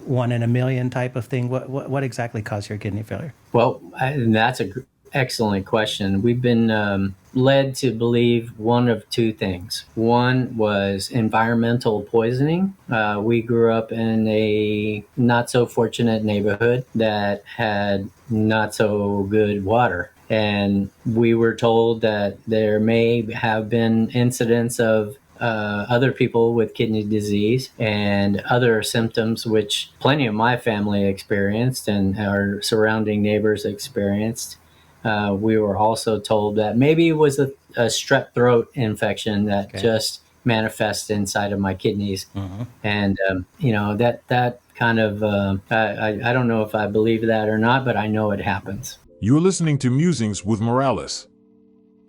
one in a million type of thing? What exactly caused your kidney failure? Well, and that's an excellent question. We've been led to believe one of two things. One was environmental poisoning. We grew up in a not so fortunate neighborhood that had not so good water. And we were told that there may have been incidents of other people with kidney disease and other symptoms, which plenty of my family experienced and our surrounding neighbors experienced. We were also told that maybe it was a strep throat infection that just manifests inside of my kidneys. And, that kind of, I don't know if I believe that or not, but I know it happens. You're listening to Musings with Morales,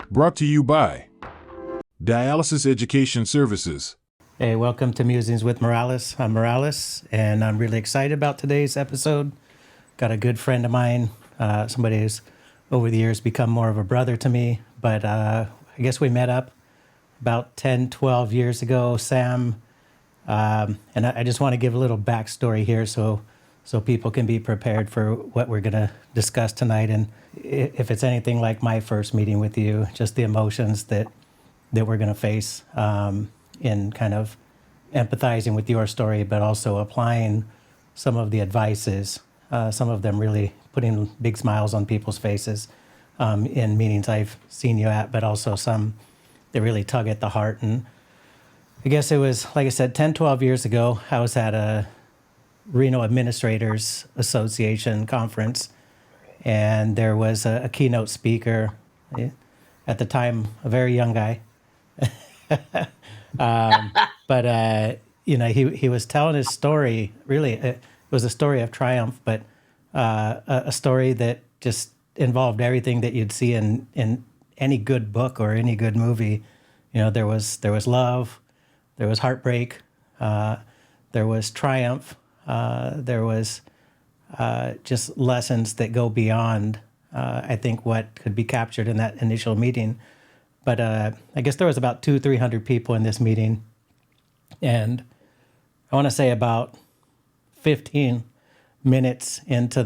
brought to you by Dialysis Education Services. Hey, welcome to Musings with Morales. I'm Morales, and I'm really excited about today's episode. Got a good friend of mine, somebody who's over the years become more of a brother to me, but I guess we met up about 10, 12 years ago, Sam. And I just want to give a little backstory here so people can be prepared for what we're going to discuss tonight. And if it's anything like my first meeting with you, just the emotions that we're going to face in kind of empathizing with your story, but also applying some of the advices, some of them really putting big smiles on people's faces in meetings I've seen you at, but also some that really tug at the heart. And I guess it was, like I said, 10, 12 years ago, I was at a Renal Administrators Association conference, and there was a keynote speaker, at the time, a very young guy. But he was telling his story. Really, it was a story of triumph, but a story that just involved everything that you'd see in any good book or any good movie. There was love, there was heartbreak, there was triumph, there was just lessons that go beyond, I think, what could be captured in that initial meeting. But I guess there was about 200-300 people in this meeting, and I want to say about 15 minutes into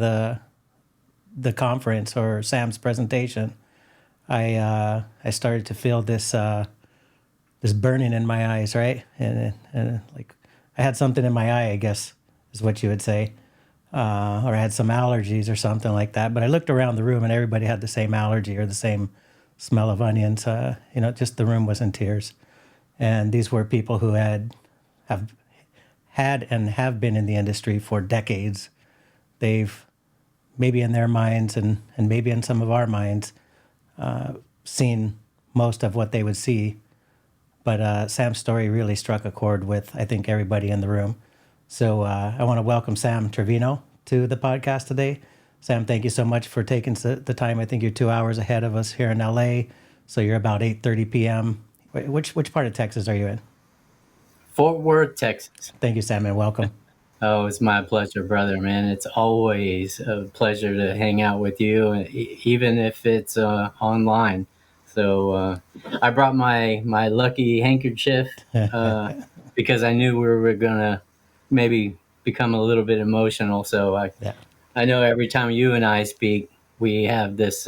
the conference or Sam's presentation, I started to feel this burning in my eyes, right? And like I had something in my eye, I guess is what you would say, or I had some allergies or something like that. But I looked around the room and everybody had the same allergy or the same smell of onions. Just the room was in tears. And these were people who have had and have been in the industry for decades. They've maybe in their minds and maybe in some of our minds seen most of what they would see. But Sam's story really struck a chord with, I think, everybody in the room. So I want to welcome Sam Trevino to the podcast today. Sam, thank you so much for taking the time. I think you're 2 hours ahead of us here in LA, so you're about 8:30 p.m. Which part of Texas are you in? Fort Worth, Texas. Thank you, Sam, and welcome. Oh, it's my pleasure, brother, man. It's always a pleasure to hang out with you, even if it's online. So I brought my lucky handkerchief because I knew we were going to maybe become a little bit emotional. So I know every time you and I speak, we have this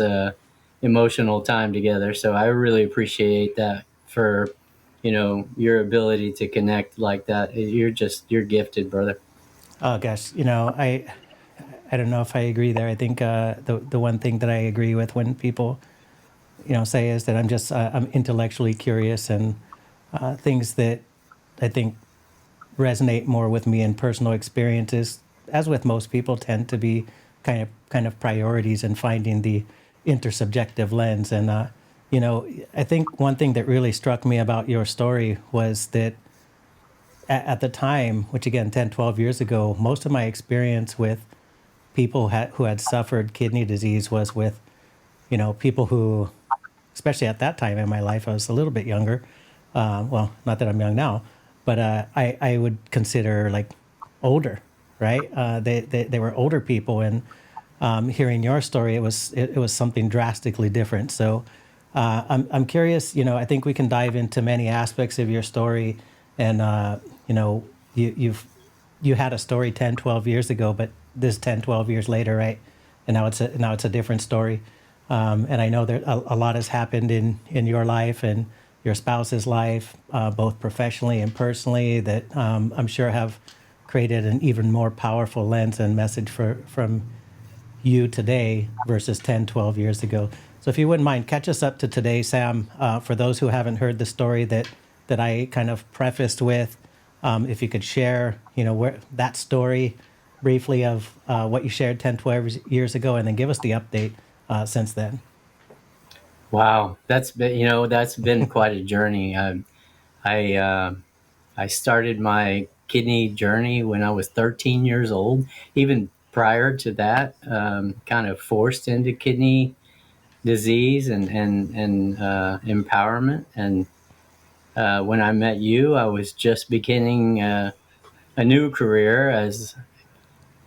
emotional time together. So I really appreciate that for, your ability to connect like that. You're gifted, brother. Oh gosh, I don't know if I agree there. I think the one thing that I agree with when people, say is that I'm intellectually curious, and things that I think resonate more with me in personal experiences, as with most people, tend to be kind of priorities and finding the intersubjective lens. And I think one thing that really struck me about your story was that at the time, which again, 10, 12 years ago, most of my experience with people who had suffered kidney disease was with, people who, especially at that time in my life, I was a little bit younger. Well, not that I'm young now, but I would consider like older, right? They were older people, and hearing your story, it was something drastically different. So I'm curious. I think we can dive into many aspects of your story, and you've you had a story 10, 12 years ago, but this 10, 12 years later, right? And now it's a different story. And I know that a lot has happened in your life and your spouse's life, both professionally and personally, that I'm sure have created an even more powerful lens and message from you today versus 10, 12 years ago. So if you wouldn't mind, catch us up to today, Sam, for those who haven't heard the story that I kind of prefaced with. If you could share, where that story briefly of what you shared 10, 12 years ago, and then give us the update since then. Wow, that's been quite a journey. I I started my kidney journey when I was 13 years old. Even prior to that, kind of forced into kidney disease and empowerment. And when I met you, I was just beginning a new career as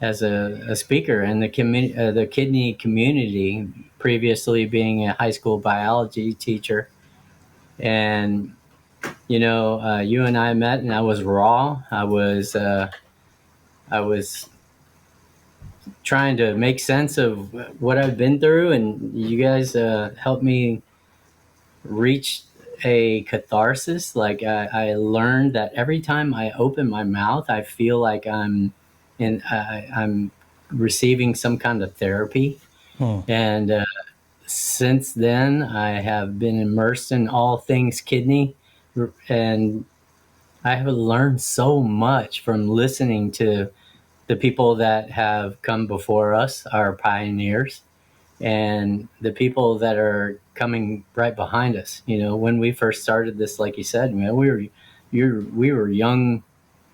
a speaker in the kidney community. Previously, being a high school biology teacher, and you and I met, and I was raw. I was trying to make sense of what I've been through, and you guys helped me reach a catharsis. Like I learned that every time I open my mouth, I feel like I'm receiving some kind of therapy. Hmm. And since then, I have been immersed in all things kidney, and I have learned so much from listening to the people that have come before us, our pioneers, and the people that are coming right behind us. When we first started this, like you said, man, we were young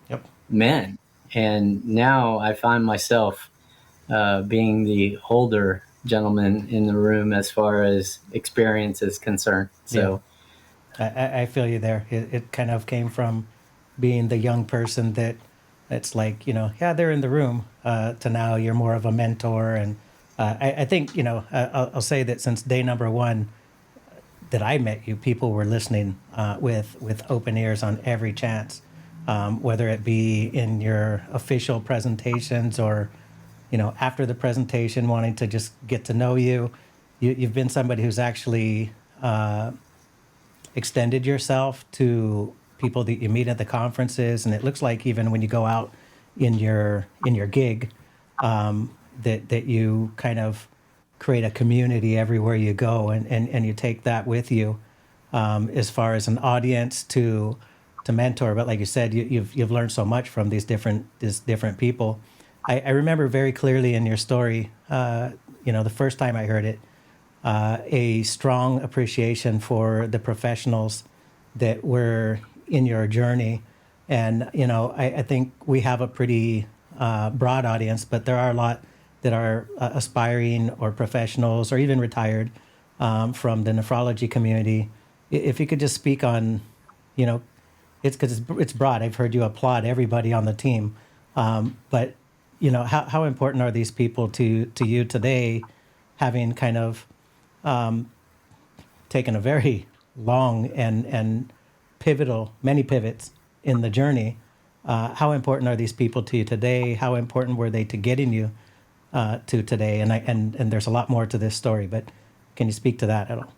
Yep. men, and now I find myself being the older gentleman in the room as far as experience is concerned. Yeah. So I feel you there. It kind of came from being the young person that it's like, yeah, they're in the room, to now you're more of a mentor. And I think, I'll say that since day number one that I met you, people were listening with open ears on every chance, whether it be in your official presentations or, after the presentation, wanting to just get to know you. You've been somebody who's actually extended yourself to people that you meet at the conferences, and it looks like even when you go out in your gig, that you kind of create a community everywhere you go, and you take that with you, as far as an audience to mentor. But like you said, you've learned so much from these different people. I remember very clearly in your story, the first time I heard it, a strong appreciation for the professionals that were in your journey. And, I think we have a pretty broad audience, but there are a lot that are aspiring or professionals or even retired, from the nephrology community. If you could just speak on, you know, it's because it's broad. I've heard you applaud everybody on the team. But, how important are these people to you today, having kind of taken a very long and pivotal, many pivots in the journey. How important are these people to you today? How important were they to getting you to today? And there's a lot more to this story, but can you speak to that at all?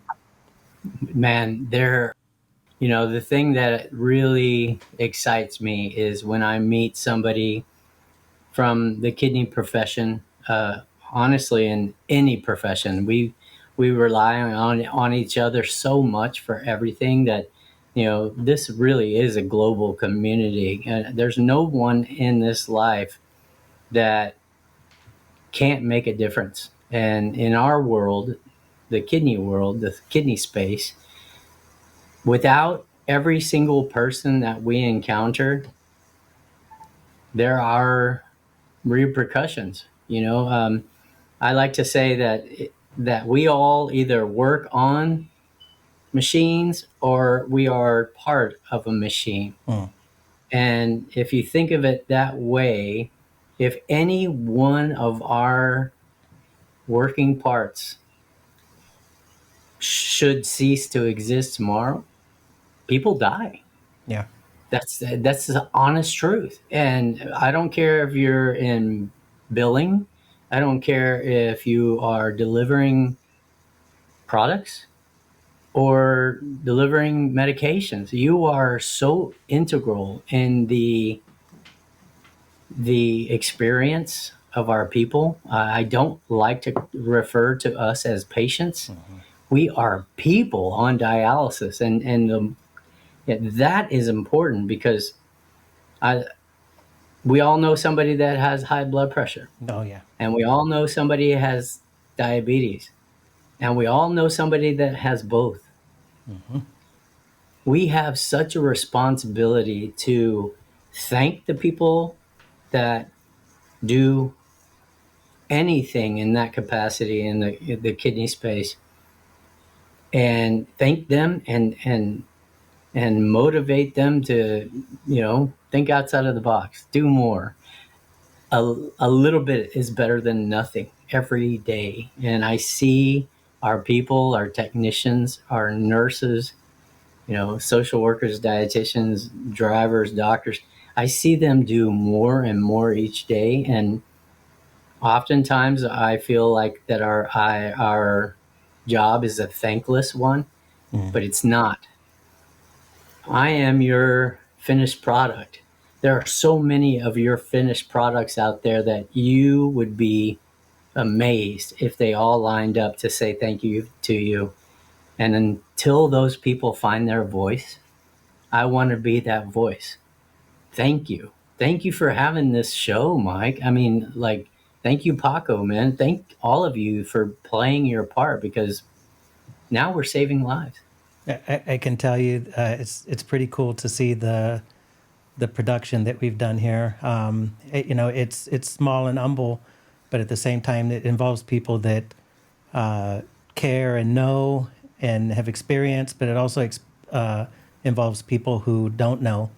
man, the thing that really excites me is when I meet somebody from the kidney profession. Honestly, in any profession, we rely on each other so much for everything that this really is a global community, and there's no one in this life that can't make a difference. And in our world, the kidney space, without every single person that we encounter, there are repercussions. I like to say that we all either work on machines or we are part of a machine. Mm. And if you think of it that way, if any one of our working parts should cease to exist tomorrow, people die. Yeah. That's the honest truth. And I don't care if you're in billing. I don't care if you are delivering products or delivering medications. You are so integral in the experience of our people. I don't like to refer to us as patients. We are people on dialysis, and that is important because I we all know somebody that has high blood pressure, Oh yeah. and we all know somebody has diabetes, and we all know somebody that has both. We have such a responsibility to thank the people that do anything in that capacity in the kidney space, and thank them and motivate them to think outside of the box, do more. A little bit is better than nothing every day. And I see our people, our technicians, our nurses, social workers, dietitians, drivers, doctors. I see them do more and more each day, and oftentimes I feel like that our job is a thankless one, but it's not. I am your finished product. There are so many of your finished products out there that you would be amazed if they all lined up to say thank you to you. And until those people find their voice, I want to be that voice. Thank you. Thank you for having this show, Mike. I mean, like, thank you, Paco, man. Thank all of you for playing your part, because now we're saving lives. I can tell you, it's pretty cool to see the production that we've done here. It's small and humble, but at the same time, it involves people that care and know and have experienced, but it also involves people who don't know,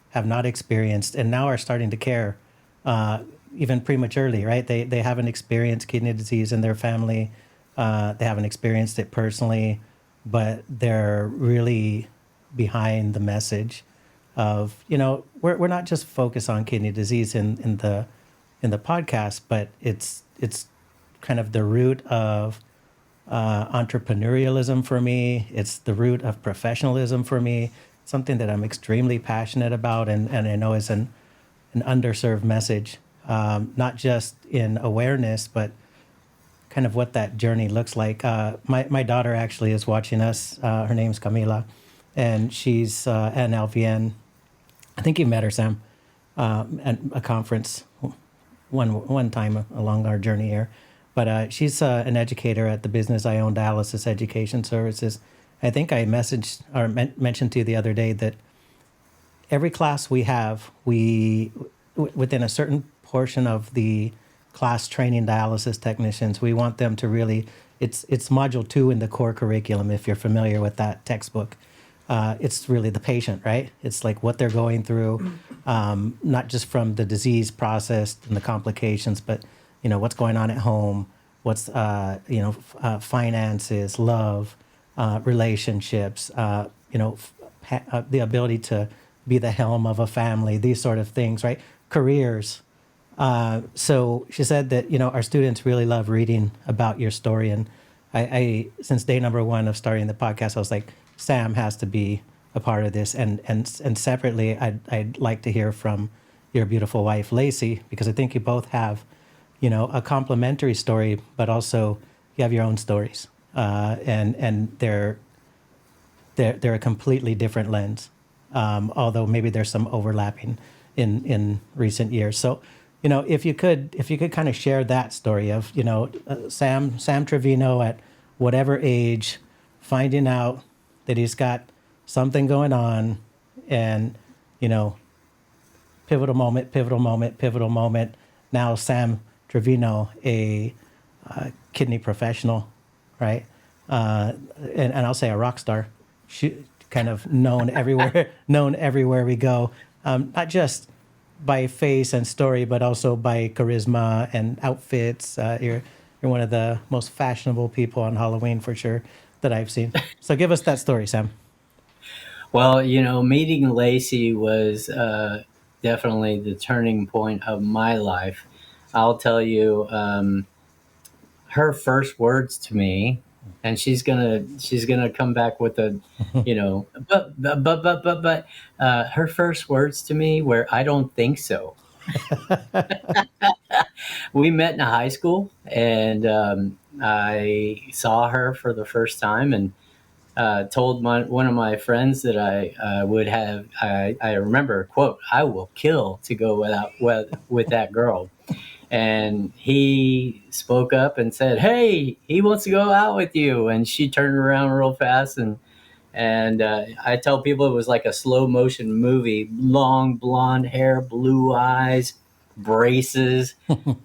have not experienced, and now are starting to care, even prematurely, right? They haven't experienced kidney disease in their family. They haven't experienced it personally, but they're really behind the message of, we're not just focused on kidney disease in the podcast, but it's kind of the root of entrepreneurialism for me. It's the root of professionalism for me, something that I'm extremely passionate about, and I know is an underserved message, not just in awareness, but kind of what that journey looks like. My daughter actually is watching us. Her name's Camila, and she's an LVN. I think you met her, Sam, at a conference one time along our journey here. But she's an educator at the business I own, Dialysis Education Services. I think I messaged or mentioned to you the other day that every class we have, within a certain portion of the class training dialysis technicians, we want them to really, it's module 2 in the core curriculum, if you're familiar with that textbook. It's really the patient, right? It's like what they're going through, not just from the disease process and the complications, but what's going on at home, what's finances, love, relationships, the ability to be the helm of a family, these sort of things, right? Careers. So she said that our students really love reading about your story, and I since day number 1 of starting the podcast, I was like, Sam has to be a part of this, and separately, I'd like to hear from your beautiful wife, Lacey, because I think you both have, a complementary story, but also you have your own stories, and they're a completely different lens, although maybe there's some overlapping in recent years. So, if you could kind of share that story of, Sam Trevino at whatever age, finding out that he's got something going on, and, pivotal moment. Now Sam Trevino, a kidney professional, right? And I'll say a rock star, kind of known everywhere we go, not just by face and story, but also by charisma and outfits. You're one of the most fashionable people on Halloween for sure that I've seen. So give us that story, Sam. Well, meeting Lacey was definitely the turning point of my life. I'll tell you, her first words to me, and she's gonna come back with a, her first words to me were, "I don't think so." We met in high school, and I saw her for the first time, and told one of my friends that I would have. I remember, quote, "I will kill to go with that girl." And he spoke up and said, "Hey, he wants to go out with you." And she turned around real fast, and I tell people it was like a slow motion movie. Long blonde hair, blue eyes, braces,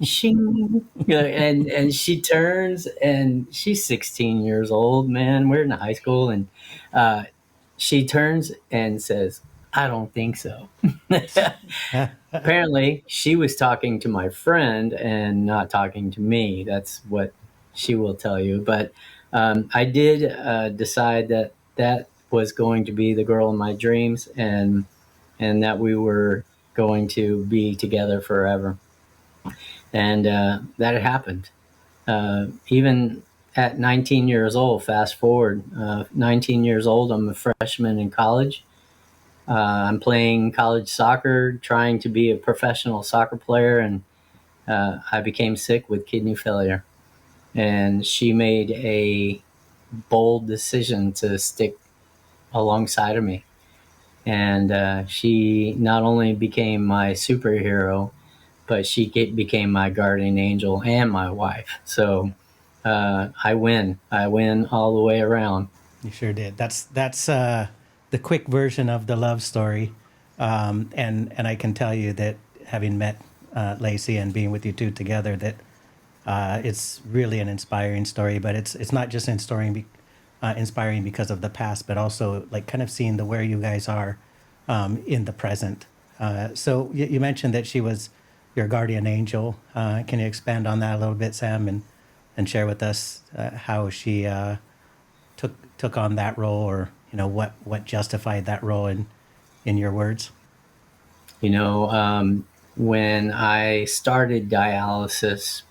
shing. And she turns, and she's 16 years old. Man, we're in high school, and uh, she turns and says, "I don't think so." Apparently, she was talking to my friend and not talking to me. That's what she will tell you. But I did decide that that was going to be the girl in my dreams, and that we were going to be together forever. And that had happened. Even at 19 years old, fast forward, 19 years old, I'm a freshman in college. I'm playing college soccer, trying to be a professional soccer player, and I became sick with kidney failure. And she made a bold decision to stick alongside of me. And she not only became my superhero, but she became my guardian angel and my wife. So I win. I win all the way around. You sure did. That's the quick version of the love story, and I can tell you that having met Lacey and being with you two together, that it's really an inspiring story. But it's not just inspiring because of the past, but also like kind of seeing the where you guys are in the present. So you mentioned that she was your guardian angel. Can you expand on that a little bit, Sam, and share with us how she took on that role, or what justified that role in your words? When I started dialysis,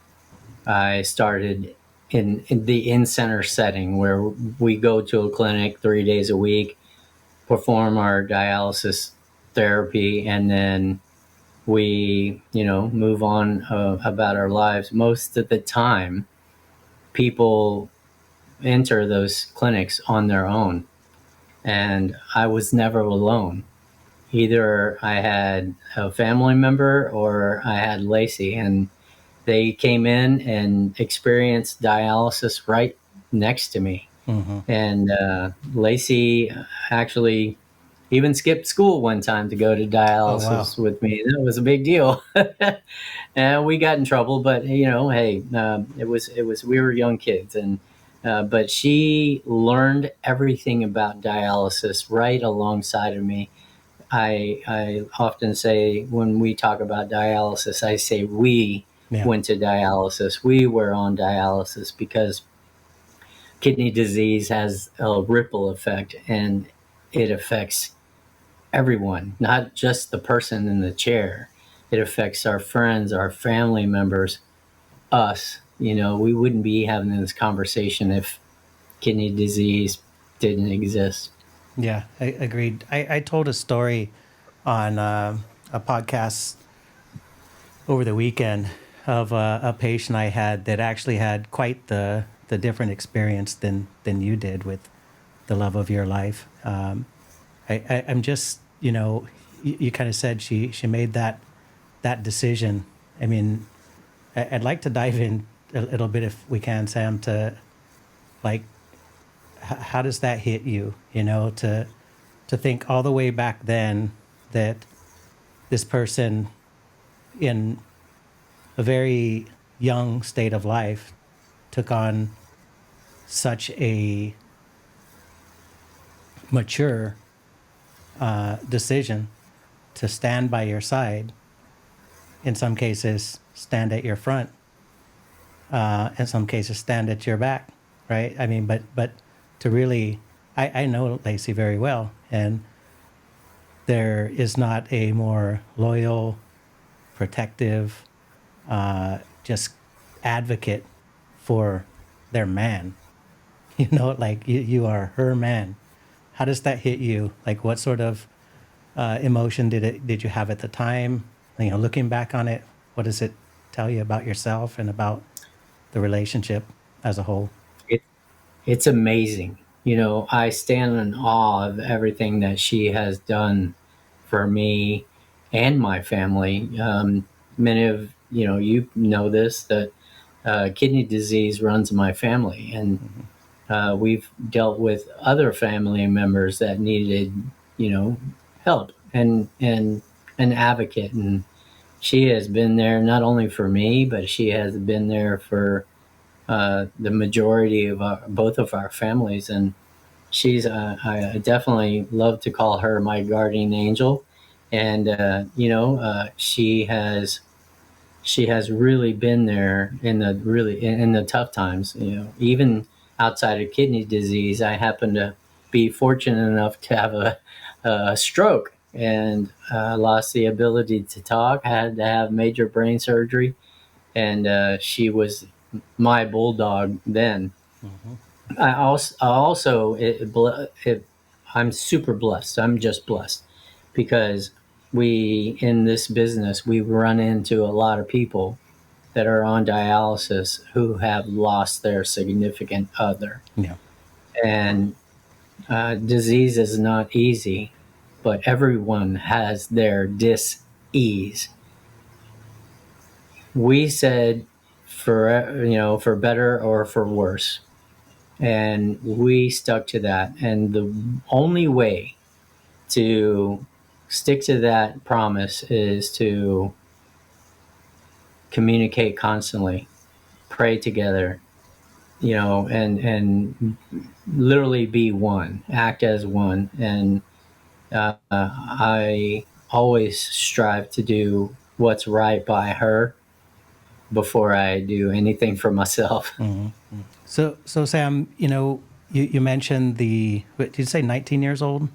I started in the in-center setting where we go to a clinic 3 days a week, perform our dialysis therapy, and then we, move on about our lives. Most of the time, people enter those clinics on their own, and I was never alone. Either I had a family member or I had Lacey, and they came in and experienced dialysis right next to me. Mm-hmm. And Lacey actually even skipped school one time to go to Oh, wow. dialysis with me. That was a big deal. And we got in trouble, but hey, it was we were young kids, and but she learned everything about dialysis right alongside of me. I often say when we talk about dialysis, I say we Yeah. went to dialysis. We were on dialysis because kidney disease has a ripple effect, and it affects everyone, not just the person in the chair. It affects our friends, our family members, us. We wouldn't be having this conversation if kidney disease didn't exist. Yeah, I agreed. I told a story on a podcast over the weekend of a patient I had that actually had quite the different experience than you did with the love of your life. I'm just, you kind of said she made that decision. I mean, I'd like to dive in a little bit if we can, Sam, to like, how does that hit you? To think all the way back then that this person in a very young state of life took on such a mature decision to stand by your side, in some cases stand at your front, in some cases stand at your back, right? I mean, but to really, I know Lacey very well, And there is not a more loyal, protective, just advocate for their man. Like you are her man. How does that hit you? Like, what sort of emotion did you have at the time? Looking back on it, what does it tell you about yourself and about the relationship as a whole? It, it's amazing. I stand in awe of everything that she has done for me and my family. Many of you know this, that kidney disease runs in my family, and we've dealt with other family members that needed help and an advocate, and she has been there not only for me, but she has been there for the majority of both of our families. And she's I definitely love to call her my guardian angel. And she has really been there in the tough times. Even outside of kidney disease, I happen to be fortunate enough to have a stroke, and lost the ability to talk. Had to have major brain surgery, and she was my bulldog then. I'm super blessed. I'm just blessed because we, in this business, we run into a lot of people that are on dialysis who have lost their significant other. Yeah. And disease is not easy, but everyone has their dis-ease. We said for better or for worse. And we stuck to that. And the only way to stick to that promise is to communicate constantly, pray together, and literally be one, act as one. And I always strive to do what's right by her before I do anything for myself. So Sam, you mentioned did you say 19 years old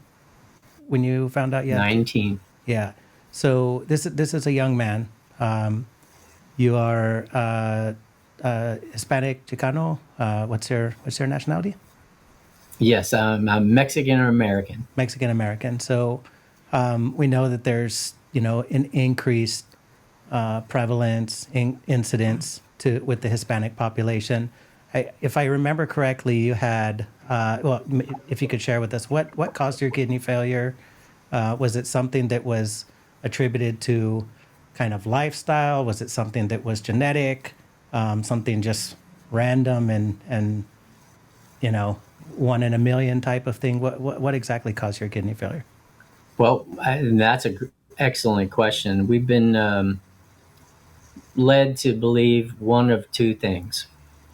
when you found out? Yeah. 19. Yeah. So this is a young man. You are Hispanic, Chicano. What's your nationality? Yes, I'm Mexican or American. Mexican American. So we know that there's an increased prevalence, incidence with the Hispanic population. If I remember correctly, you had if you could share with us what caused your kidney failure. Was it something that was attributed to kind of lifestyle? Was it something that was genetic? Something just random and one in a million type of thing? What exactly caused your kidney failure? Well, that's an excellent question. We've been led to believe one of two things.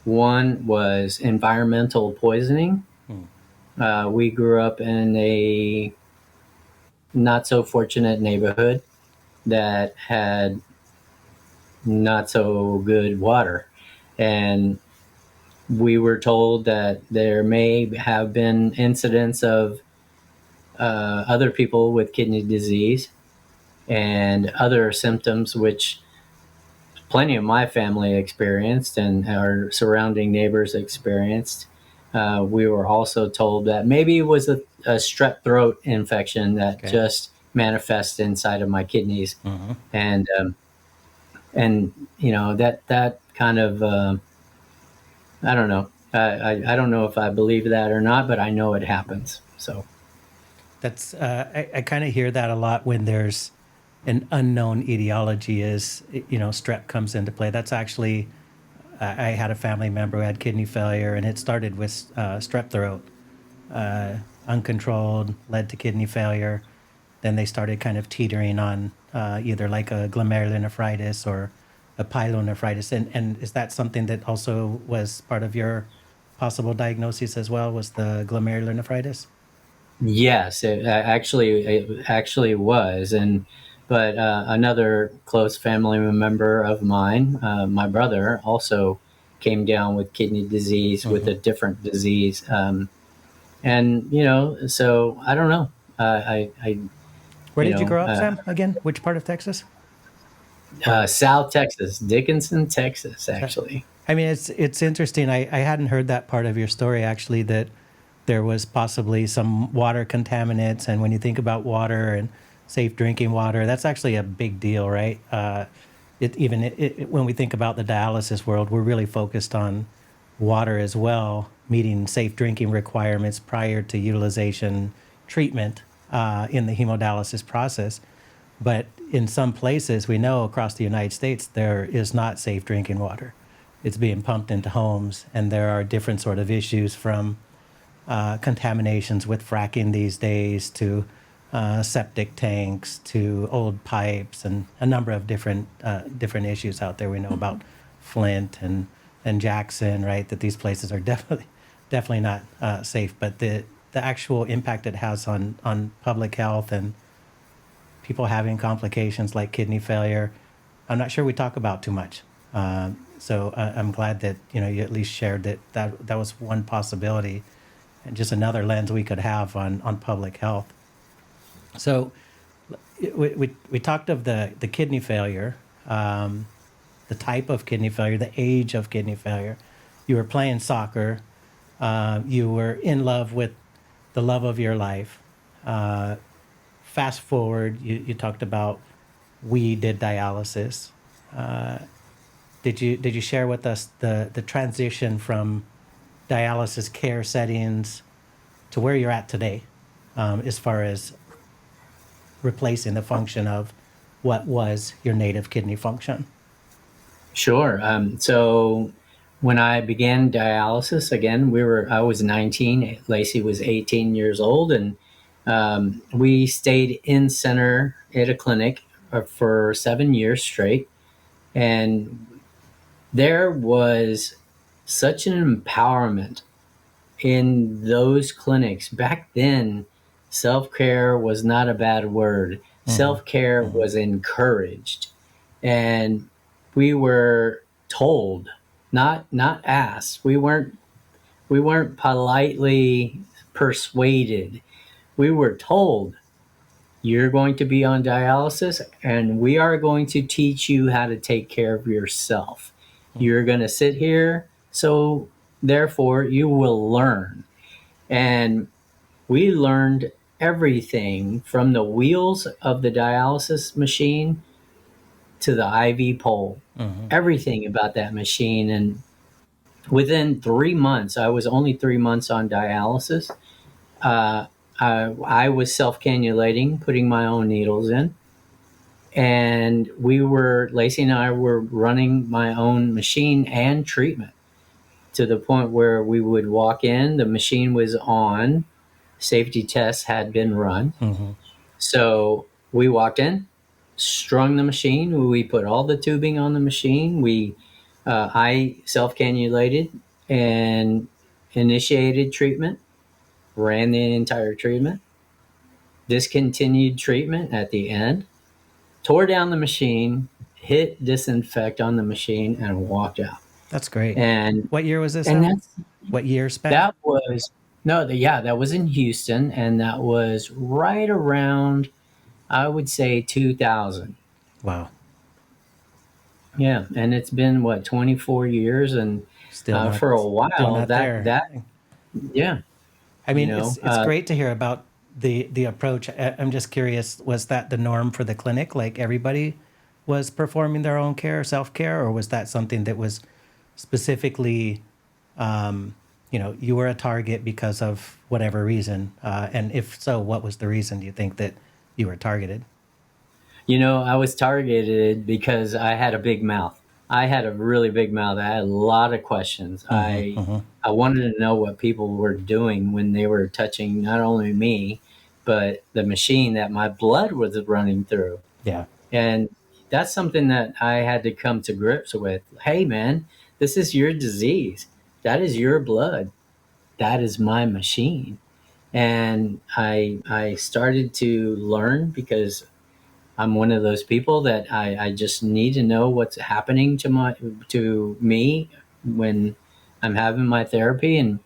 One was environmental poisoning. We grew up in a not so fortunate neighborhood that had not so good water. And we were told that there may have been incidents of other people with kidney disease and other symptoms, which plenty of my family experienced and our surrounding neighbors experienced. We were also told that maybe it was a strep throat infection that just manifests inside of my kidneys. And that kind of I don't know. I don't know if I believe that or not, but I know it happens. So that's I kind of hear that a lot when there's an unknown etiology. Is strep comes into play. That's actually I had a family member who had kidney failure, and it started with strep throat, uncontrolled, led to kidney failure. Then they started kind of teetering on either like a glomerulonephritis or a pyelonephritis. And is that something that also was part of your possible diagnosis as well, was the glomerulonephritis? yes, it actually was. But another close family member of mine, my brother, also came down with kidney disease with a different disease. And so I don't know. I Where you did you know, grow up, Sam? Again, which part of Texas? Or South Texas, Dickinson, Texas, so- actually. I mean, it's interesting. I hadn't heard that part of your story actually. That there was possibly some water contaminants, and when you think about water and safe drinking water, that's actually a big deal, right? When we think about the dialysis world, we're really focused on water as well, meeting safe drinking requirements prior to utilization treatment in the hemodialysis process. But in some places, we know across the United States, there is not safe drinking water. It's being pumped into homes, and there are different sort of issues from contaminations with fracking these days to septic tanks to old pipes and a number of different issues out there. We know about Flint and Jackson, right? That these places are definitely not safe. But the actual impact it has on public health and people having complications like kidney failure, I'm not sure we talk about too much. So I'm glad that you at least shared that was one possibility, and just another lens we could have on public health. So we talked of the kidney failure, the type of kidney failure, the age of kidney failure. You were playing soccer. You were in love with the love of your life. Fast forward, you talked about we did dialysis. Did you share with us the transition from dialysis care settings to where you're at today, as far as replacing the function of what was your native kidney function? Sure. So when I began dialysis, again, I was 19, Lacey was 18 years old, and we stayed in center at a clinic for 7 years straight. And there was such an empowerment in those clinics. Back then, self-care was not a bad word. Self-care was encouraged. And we were told, not asked. We weren't politely persuaded. We were told, you're going to be on dialysis and we are going to teach you how to take care of yourself. You're going to sit here, so therefore you will learn. And we learned everything from the wheels of the dialysis machine to the IV pole, everything about that machine. And within 3 months, I was only 3 months on dialysis. I was self-cannulating, putting my own needles in. And Lacey and I were running my own machine and treatment to the point where we would walk in, the machine was on, safety tests had been run. So we walked in, strung the machine, we put all the tubing on the machine, I self-cannulated and initiated treatment, ran the entire treatment, discontinued treatment at the end, tore down the machine, hit disinfect on the machine, and walked out. That's great. And What year was this? and Sam? What year span? that was that was in Houston, and that was right around, I would say, 2000. Wow. Yeah, and it's been 24 years, and Still not for a still while not there. that yeah, I mean, it's great to hear about the approach. I'm just curious, was that the norm for the clinic? Like everybody was performing their own care, self-care, or was that something that was specifically, you were a target because of whatever reason? And if so, what was the reason do you think that you were targeted? I was targeted because I had a big mouth. I had a really big mouth. I had a lot of questions. I wanted to know what people were doing when they were touching not only me, but the machine that my blood was running through. Yeah. And that's something that I had to come to grips with. Hey, man, this is your disease. That is your blood. That is my machine. And I started to learn because I'm one of those people that I just need to know what's happening to me when I'm having my therapy. And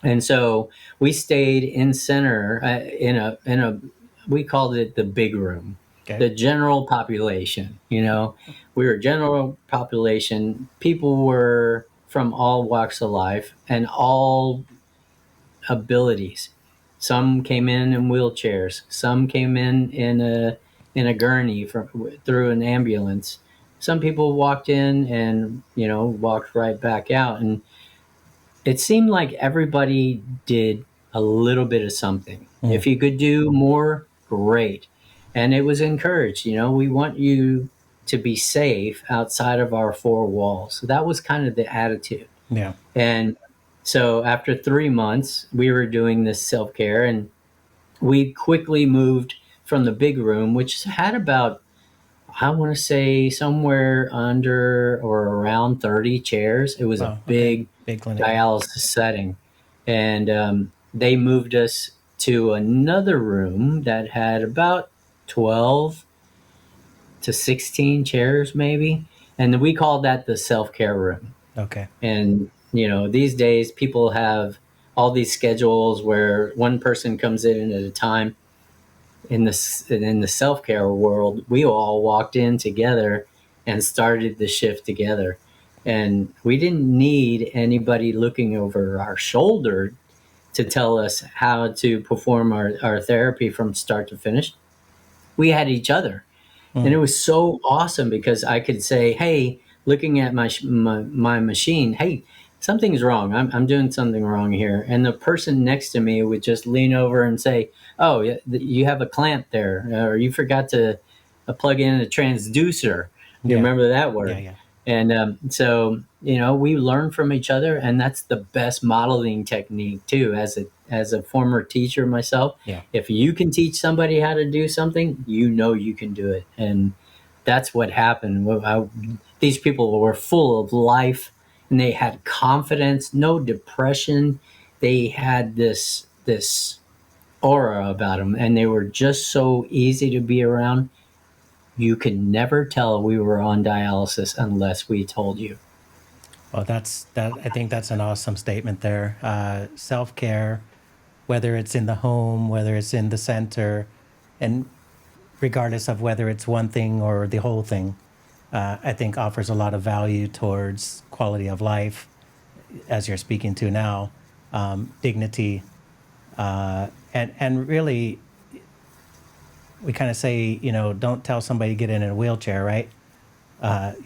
And so we stayed in center in a we called it the big room, Okay. the general population. We were general population. People were from all walks of life and all abilities. Some came in wheelchairs. Some came in a gurney through an ambulance. Some people walked in and walked right back out, and it seemed like everybody did a little bit of something. Mm. If you could do more, great. And it was encouraged. We want you to be safe outside of our four walls. So that was kind of the attitude. Yeah. And so after 3 months, we were doing this self care, and we quickly moved from the big room, which had about, I want to say, somewhere under or around 30 chairs. It was a Wow. Okay. big Big clinic. dialysis setting. And they moved us to another room that had about 12 to 16 chairs, maybe. And we called that the self care room. Okay. And, these days people have all these schedules where one person comes in at a time. In the self-care world, we all walked in together and started the shift together. And we didn't need anybody looking over our shoulder to tell us how to perform our therapy from start to finish. We had each other. And it Mm. was so awesome because I could say, hey, looking at my machine, hey, something's wrong. I'm doing something wrong here. And the person next to me would just lean over and say, oh, you have a clamp there, or you forgot to plug in a transducer. You Yeah. remember that Yeah. word? Yeah. And so, we learn from each other, and that's the best modeling technique too. As a former teacher myself, Yeah. if you can teach somebody how to do something, you can do it. And that's what happened. These people were full of life, and they had confidence, no depression. They had this aura about them, and they were just so easy to be around. You could never tell we were on dialysis unless we told you. Well, I think that's an awesome statement there. Self care, whether it's in the home, whether it's in the center, and regardless of whether it's one thing or the whole thing, I think offers a lot of value towards quality of life, as you're speaking to now, dignity, and really, we kind of say, don't tell somebody to get in a wheelchair, right?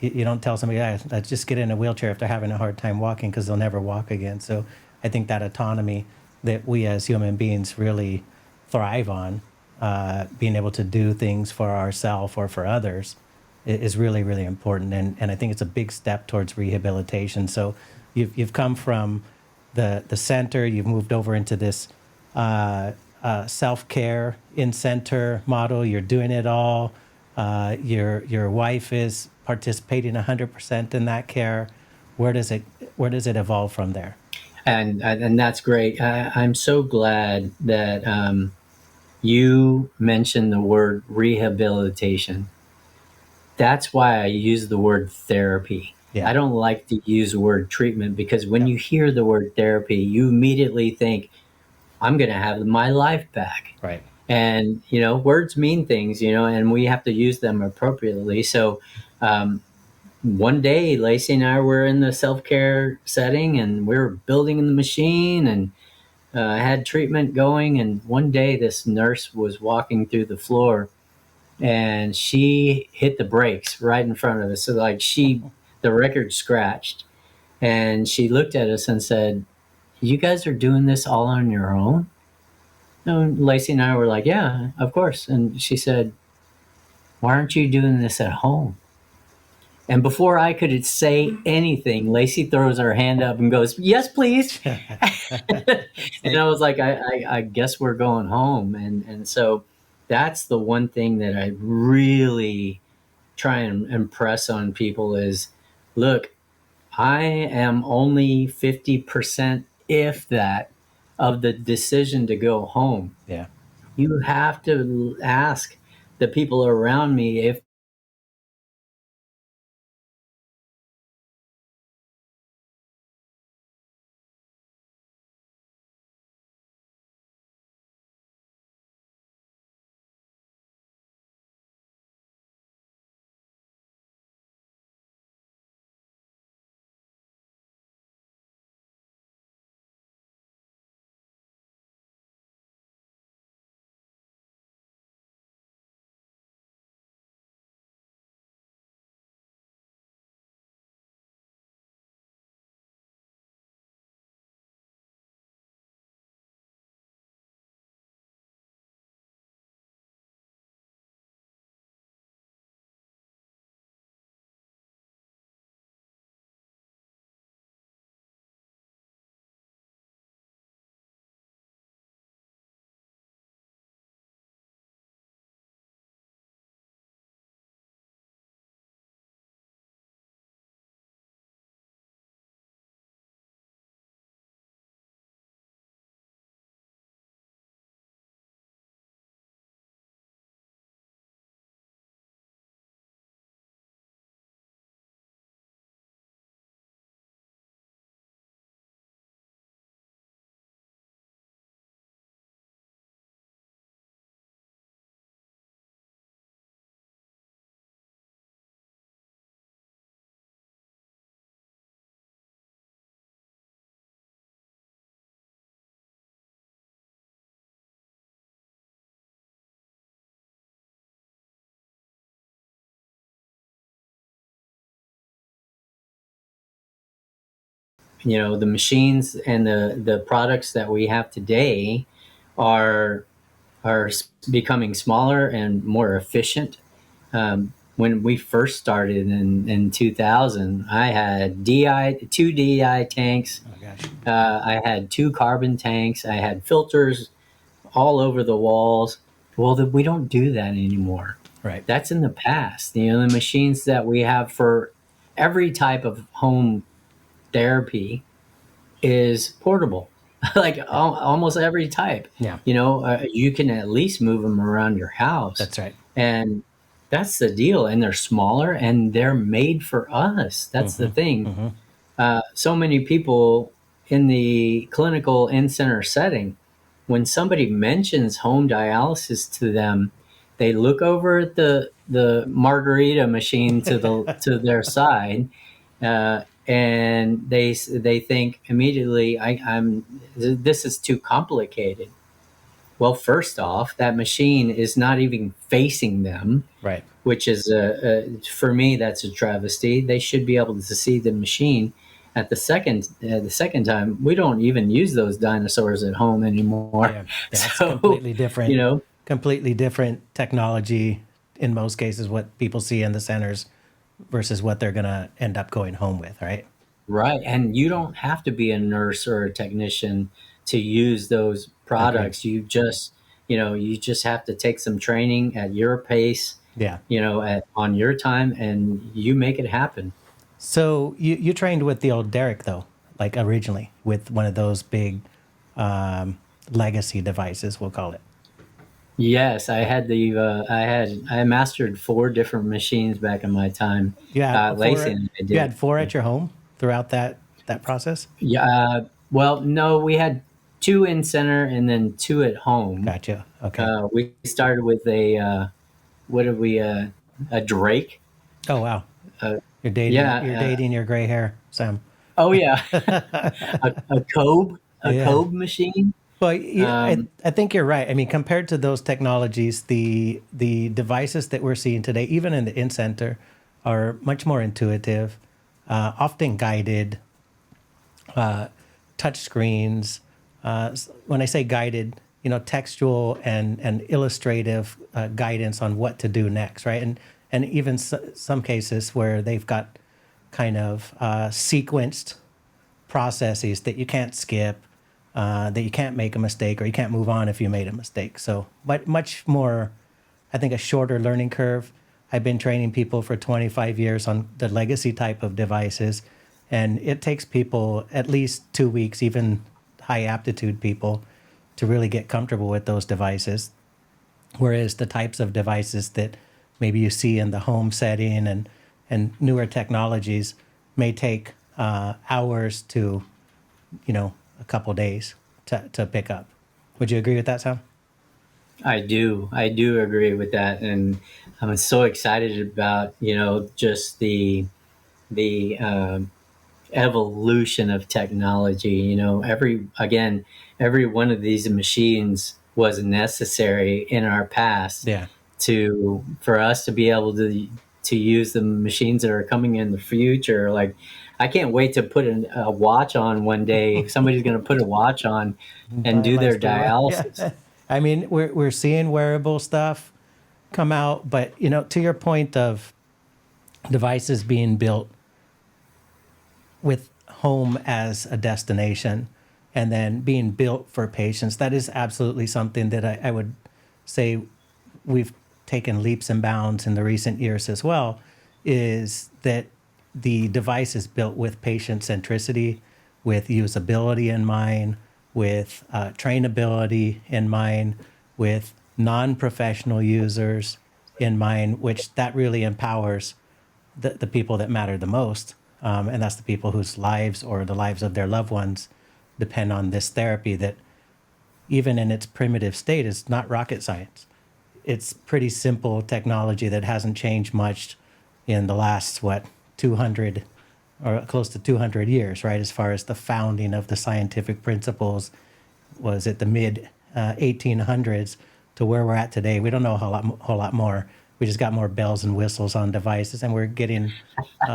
You don't tell somebody, yeah, let's just get in a wheelchair if they're having a hard time walking because they'll never walk again. So I think that autonomy that we as human beings really thrive on, being able to do things for ourselves or for others, is really, really important. And I think it's a big step towards rehabilitation. So you've come from the center, you've moved over into this self-care in-center model. You're doing it all. Your wife is participating 100% in that care. Where does it evolve from there? And that's great. I'm so glad that you mentioned the word rehabilitation. That's why I use the word therapy. Yeah. I don't like to use the word treatment because when Yeah. you hear the word therapy, you immediately think, I'm going to have my life back. Right. And, words mean things, and we have to use them appropriately. So, one day, Lacey and I were in the self-care setting, and we were building the machine, and had treatment going. And one day, this nurse was walking through the floor, and she hit the brakes right in front of us. So, like, the record scratched, and she looked at us and said, "You guys are doing this all on your own?" And Lacey and I were like, "Yeah, of course." And she said, "Why aren't you doing this at home?" And before I could say anything, Lacey throws her hand up and goes, "Yes, please." And I was like, I guess we're going home. And so that's the one thing that I really try and impress on people is, look, I am only 50%, if that, of the decision to go home. Yeah. You have to ask the people around me if the machines and the products that we have today are becoming smaller and more efficient. When we first started in 2000, I had two DI tanks. Oh gosh. I had two carbon tanks. I had filters all over the walls. Well, we don't do that anymore. Right. That's in the past. The machines that we have for every type of home therapy is portable. Like almost every type. Yeah. You can at least move them around your house. That's right. And that's the deal. And they're smaller and they're made for us. That's the thing. So many people in the clinical in-center setting, when somebody mentions home dialysis to them, they look over at the margarita machine to their side, and they think immediately, this is too complicated. Well, first off, that machine is not even facing them, Right. which is for me, that's a travesty. They should be able to see the machine. At the second time, we don't even use those dinosaurs at home anymore. Yeah. That's So, completely different. Completely different technology in most cases. What people see in the centers versus what they're gonna end up going home with. Right. right. And you don't have to be a nurse or a technician to use those products. You just have to take some training at your pace, Yeah. on your time, and you make it happen. So you trained with the old Derek though, like originally with one of those big legacy devices, we'll call it. Yes, I had I mastered 4 different machines back in my time. Yeah. Lacey and I did. You had 4 at your home throughout that process. Yeah. Well, no, we had 2 in center and then 2 at home. Gotcha. Okay. We started with a Drake. Oh wow. Uh, You're dating. yeah. You're dating your gray hair, Sam. Oh yeah, a Cobe, Yeah. Cobe machine. Well, yeah, I think you're right. I mean, compared to those technologies, the devices that we're seeing today, even in the incenter, are much more intuitive, often guided, touch screens. When I say guided, textual and illustrative guidance on what to do next, right? And even some cases where they've got kind of sequenced processes that you can't skip, that you can't make a mistake or you can't move on if you made a mistake. So much more, I think, a shorter learning curve. I've been training people for 25 years on the legacy type of devices, and it takes people at least 2 weeks, even high aptitude people, to really get comfortable with those devices. Whereas the types of devices that maybe you see in the home setting and newer technologies may take hours to, a couple days to pick up. Would you agree with that, Sam? I do agree with that, and I'm so excited about just the evolution of technology. Every one of these machines was necessary in our past. Yeah. For us to be able to use the machines that are coming in the future. Like, I can't wait to put a watch on one day. Somebody's going to put a watch on and do their dialysis. Yeah. I mean, we're seeing wearable stuff come out, but to your point of devices being built with home as a destination and then being built for patients, that is absolutely something that I would say we've taken leaps and bounds in the recent years as well, is that the device is built with patient centricity, with usability in mind, with trainability in mind, with non-professional users in mind, which that really empowers the people that matter the most. And that's the people whose lives or the lives of their loved ones depend on this therapy that, even in its primitive state, is not rocket science. It's pretty simple technology that hasn't changed much in the last, 200 or close to 200 years, right? As far as the founding of the scientific principles was at the mid 1800s to where we're at today. We don't know a whole lot more. we just got more bells and whistles on devices, and we're getting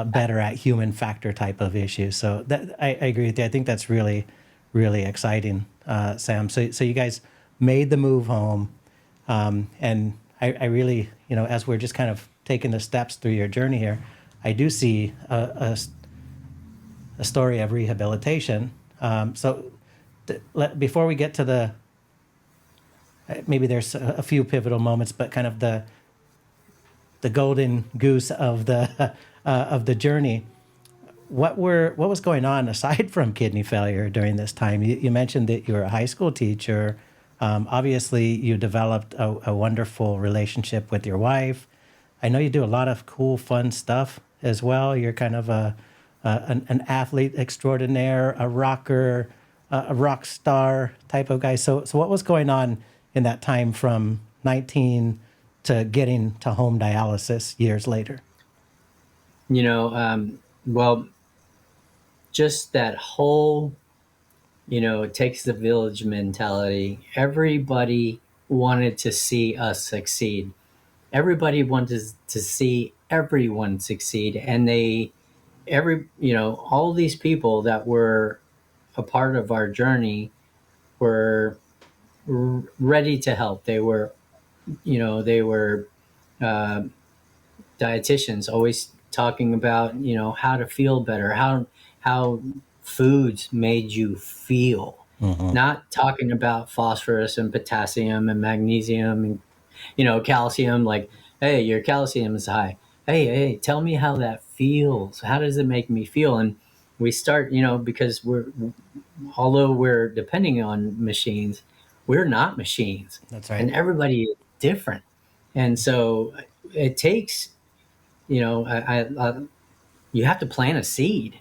better at human factor type of issues. So that I agree with you. I think that's really, really exciting, Sam. So you guys made the move home, and I really, as we're just kind of taking the steps through your journey here, I do see a story of rehabilitation. Before we get to maybe there's a few pivotal moments, but kind of the golden goose of the journey. What was going on aside from kidney failure during this time? You mentioned that you were a high school teacher. Obviously, you developed a wonderful relationship with your wife. I know you do a lot of cool, fun stuff as well. You're kind of an athlete extraordinaire, a rocker, a rock star type of guy. So what was going on in that time from 19 to getting to home dialysis years later? Well, just that whole, it takes the village mentality. Everybody wanted to see us succeed. Everybody wanted to see everyone succeed. And all these people that were a part of our journey were ready to help. They were dietitians, always talking about how to feel better, how foods made you feel. Not talking about phosphorus and potassium and magnesium and calcium, like, hey, your calcium is high. Hey, tell me how that feels. How does it make me feel? And we start, because although we're depending on machines, we're not machines. That's right. And everybody is different. And so it takes, you have to plant a seed,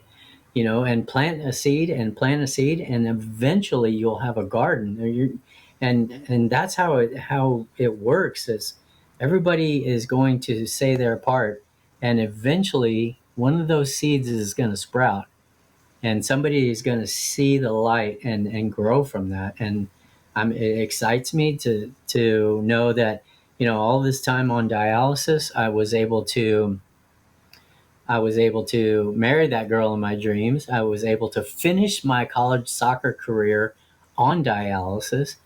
and plant a seed and plant a seed, and eventually you'll have a garden. And that's how it works. Is everybody is going to say their part, and eventually one of those seeds is going to sprout, and somebody is going to see the light and grow from that. And it excites me to know that, all this time on dialysis, I was able to marry that girl in my dreams. I was able to finish my college soccer career on dialysis.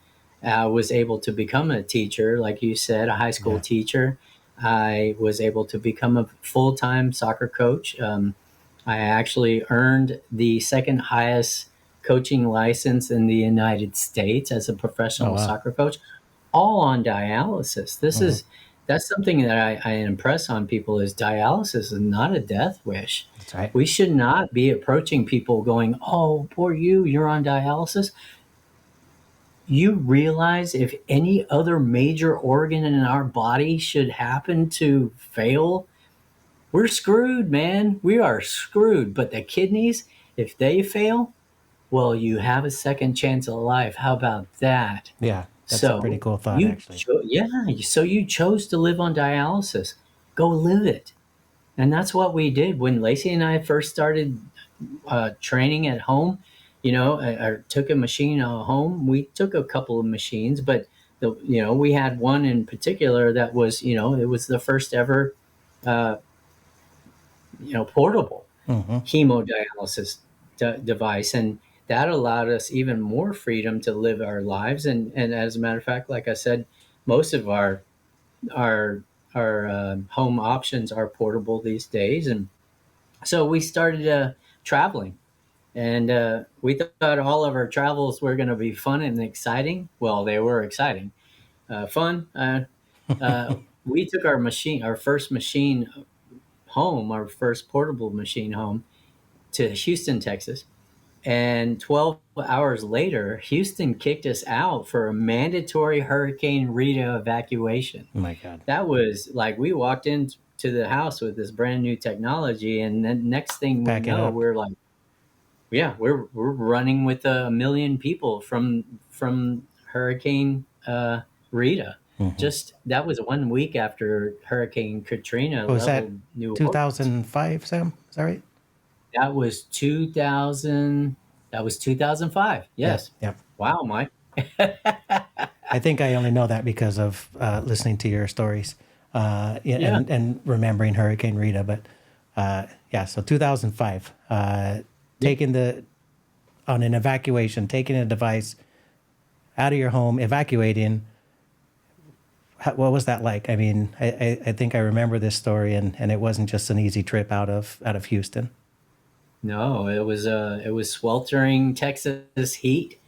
I was able to become a teacher, like you said, a high school teacher. I was able to become a full-time soccer coach. I actually earned the second highest coaching license in the United States as a professional soccer coach, all on dialysis. That's something that I impress on people, is dialysis is not a death wish. That's right. We should not be approaching people going, oh, poor you're on dialysis. You realize if any other major organ in our body should happen to fail, we're screwed, man. We are screwed. But the kidneys, if they fail, well, you have a second chance at life. How about that? Yeah, that's a pretty cool thought, actually. So you chose to live on dialysis. Go live it. And that's what we did. When Lacey and I first started training at home, I took a machine home. We took a couple of machines, but we had one in particular that was, it was the first ever portable hemodialysis device. And that allowed us even more freedom to live our lives. And as a matter of fact, like I said, most of our home options are portable these days. And so we started traveling, and we thought all of our travels were going to be fun and exciting. Well, they were exciting, fun. We took our first machine home, our first portable machine home, to Houston, Texas. And 12 hours later, Houston kicked us out for a mandatory Hurricane Rita evacuation. Oh my God. That was like, we walked into the house with this brand new technology, and then next thing we know, we're like, we're running with 1 million people from Hurricane Rita. Just that was 1 week after Hurricane Katrina leveled New Orleans. 2005, Sam? Is that right? That was 2000. That was 2005. Yes. Yep. Wow, Mike. I think I only know that because of listening to your stories. Yeah. and remembering Hurricane Rita. But yeah, so 2005, Yeah. on an evacuation, taking a device out of your home, evacuating. What was that like? I mean, I think I remember this story, and it wasn't just an easy trip out of Houston. No, it was sweltering Texas heat.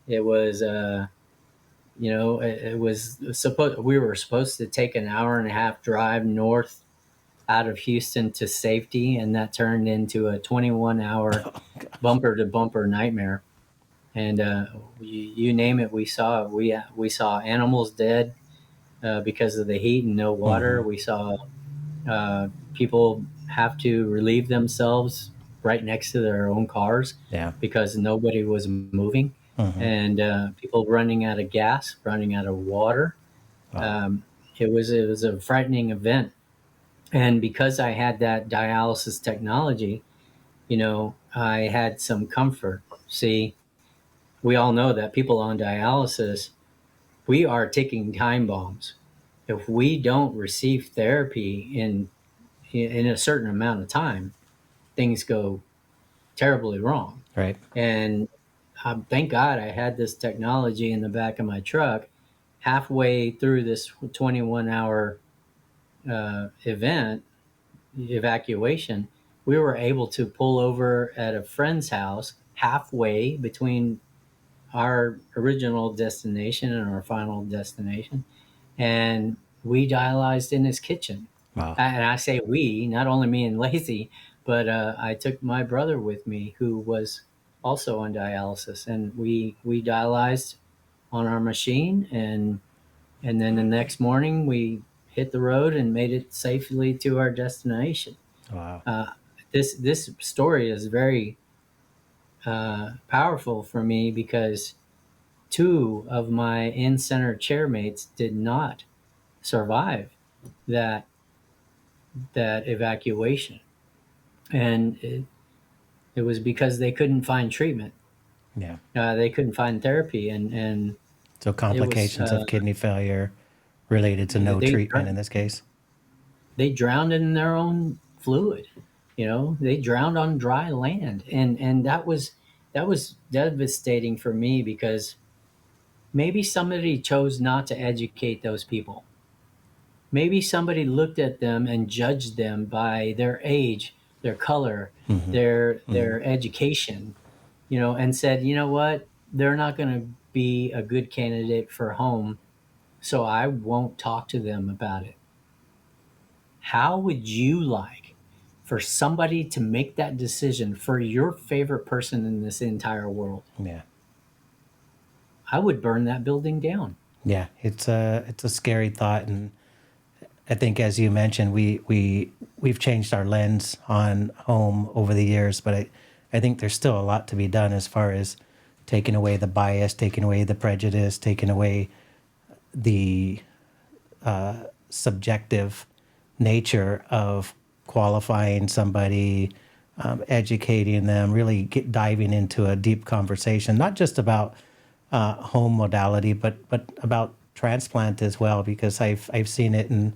It was it was supposed we were supposed to take an hour and a half drive north out of Houston to safety, and that turned into a 21-hour bumper to bumper nightmare. And you name it, we saw it. We saw animals dead because of the heat and no water. Mm-hmm. We saw people have to relieve themselves right next to their own cars Yeah. because nobody was moving, Mm-hmm. and people running out of gas, running out of water. Wow. Um, it was a frightening event, and because I had that dialysis technology, I had some comfort. See, we all know that people on dialysis, we are ticking time bombs. If we don't receive therapy in a certain amount of time, things go terribly wrong. Right. And thank God I had this technology in the back of my truck. Halfway through this 21-hour evacuation, we were able to pull over at a friend's house halfway between our original destination and our final destination. And we dialyzed in his kitchen. Wow. And I say we, not only me and Lacey, but I took my brother with me who was also on dialysis, and we dialyzed on our machine, and then the next morning we hit the road and made it safely to our destination. Wow. This story is very powerful for me because two of my incenter chairmates did not survive that evacuation, and it was because they couldn't find treatment. Yeah. They couldn't find therapy, and So it was complications of kidney failure related to no they treatment in this case. they drowned in their own fluid. They drowned on dry land, and that was devastating for me because maybe somebody chose not to educate those people. Maybe somebody looked at them and judged them by their age, their color, Mm-hmm. Mm-hmm. their education, and said, you know what, they're not going to be a good candidate for home, so I won't talk to them about it. How would you like for somebody to make that decision for your favorite person in this entire world? Yeah. I would burn that building down. Yeah. It's a scary thought, and I think, as you mentioned, we've changed our lens on home over the years, but I think there's still a lot to be done as far as taking away the bias, taking away the prejudice, taking away the subjective nature of qualifying somebody, educating them, really diving into a deep conversation, not just about home modality, but about transplant as well, because I've seen it in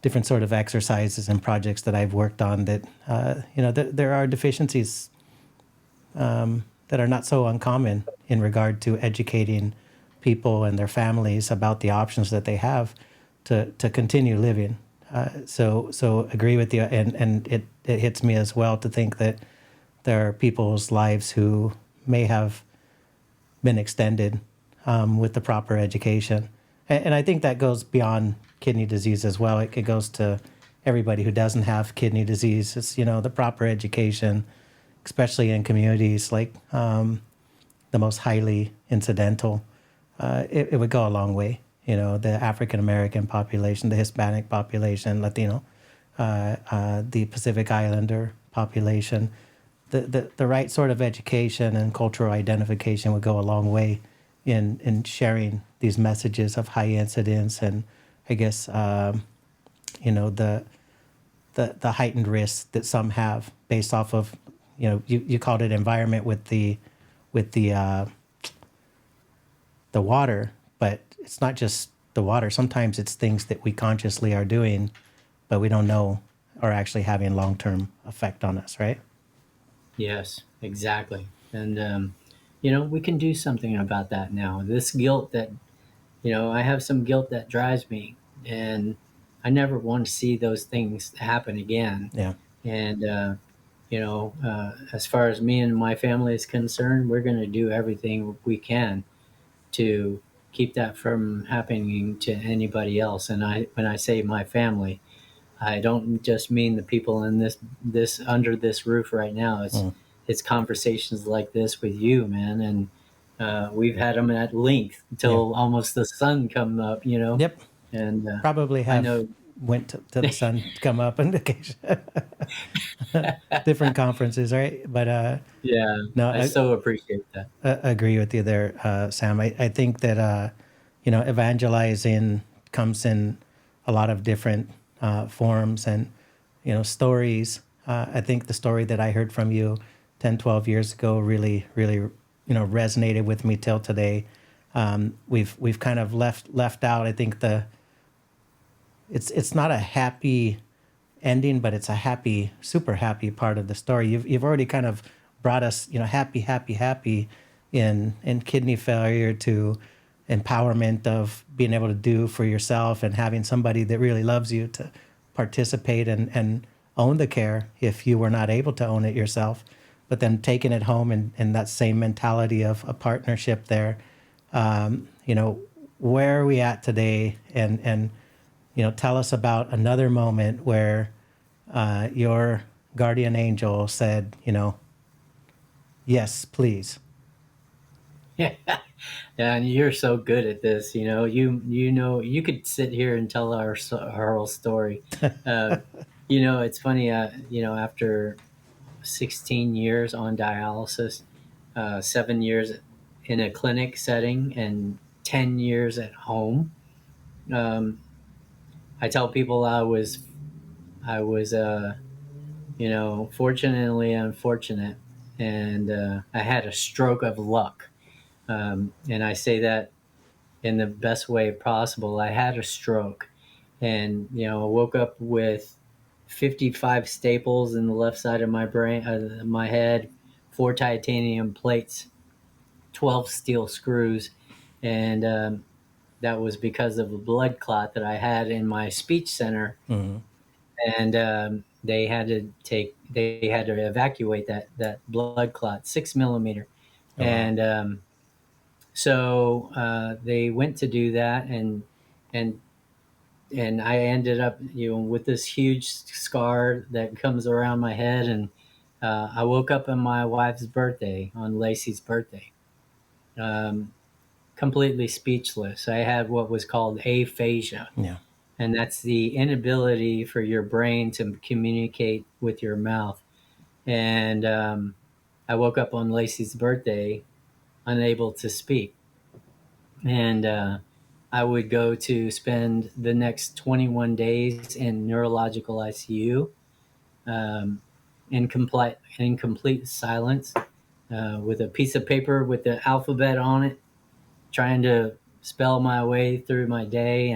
different sort of exercises and projects that I've worked on that there are deficiencies that are not so uncommon in regard to educating people and their families about the options that they have to continue living. So agree with you, and it hits me as well to think that there are people's lives who may have been extended with the proper education. And I think that goes beyond kidney disease as well. It goes to everybody who doesn't have kidney disease. It's, the proper education, especially in communities like the most highly incidental. It would go a long way. The African American population, the Hispanic population, Latino, the Pacific Islander population. The right sort of education and cultural identification would go a long way in sharing these messages of high incidence and, I guess, the heightened risks that some have based off of, you called it environment with the water, but it's not just the water. Sometimes it's things that we consciously are doing, but we don't know are actually having long-term effect on us, right? Yes, exactly. And, you know, we can do something about that now. This guilt that, you know, I have some guilt that drives me, and I never want to see those things happen again. Yeah. And, you know, as far as me and my family is concerned, we're going to do everything we can to keep that from happening to anybody else. And when I say my family, I don't just mean the people in this under this roof right now. Mm. It's conversations like this with you, man, and we've had them at length Yeah. until almost the sun come up, you know. Yep. And Probably I have know, went to the sun to come up and different conferences, right? But yeah, no, I so appreciate that. I agree with you there, Sam. I think that you know, evangelizing comes in a lot of different forms and, you know, stories. I think the story that I heard from you 10, 12 years ago really, you know, resonated with me till today. We've kind of left out, I think, it's not a happy ending, but it's a happy, super happy part of the story. You've already kind of brought us, you know, happy in kidney failure to empowerment of being able to do for yourself and having somebody that really loves you to participate and own the care if you were not able to own it yourself. But then taking it home and that same mentality of a partnership there. You know, where are we at today? And you know, tell us about another moment where your guardian angel said, you know, yes, please. Yeah, and you're so good at this. You know, you know, you could sit here and tell our whole story. Uh, you know, it's funny. You know, after 16 years on dialysis, 7 years in a clinic setting, and 10 years at home. Um, I tell people I was you know, fortunately unfortunate, and I had a stroke of luck. And I say that in the best way possible. I had a stroke, and you know, I woke up with 55 staples in the left side of my brain, my head, 4 titanium plates, 12 steel screws, and that was because of a blood clot that I had in my speech center. Mm-hmm. And they had to evacuate that blood clot, 6 millimeter, Oh, wow. and so they went to do that, and and I ended up, you know, with this huge scar that comes around my head, and I woke up on my wife's birthday, on Lacey's birthday, um, completely speechless. I had what was called aphasia, Yeah. and that's the inability for your brain to communicate with your mouth. And I woke up on Lacey's birthday unable to speak. And I would go to spend the next 21 days in neurological ICU, in complete silence, with a piece of paper with the alphabet on it, trying to spell my way through my day,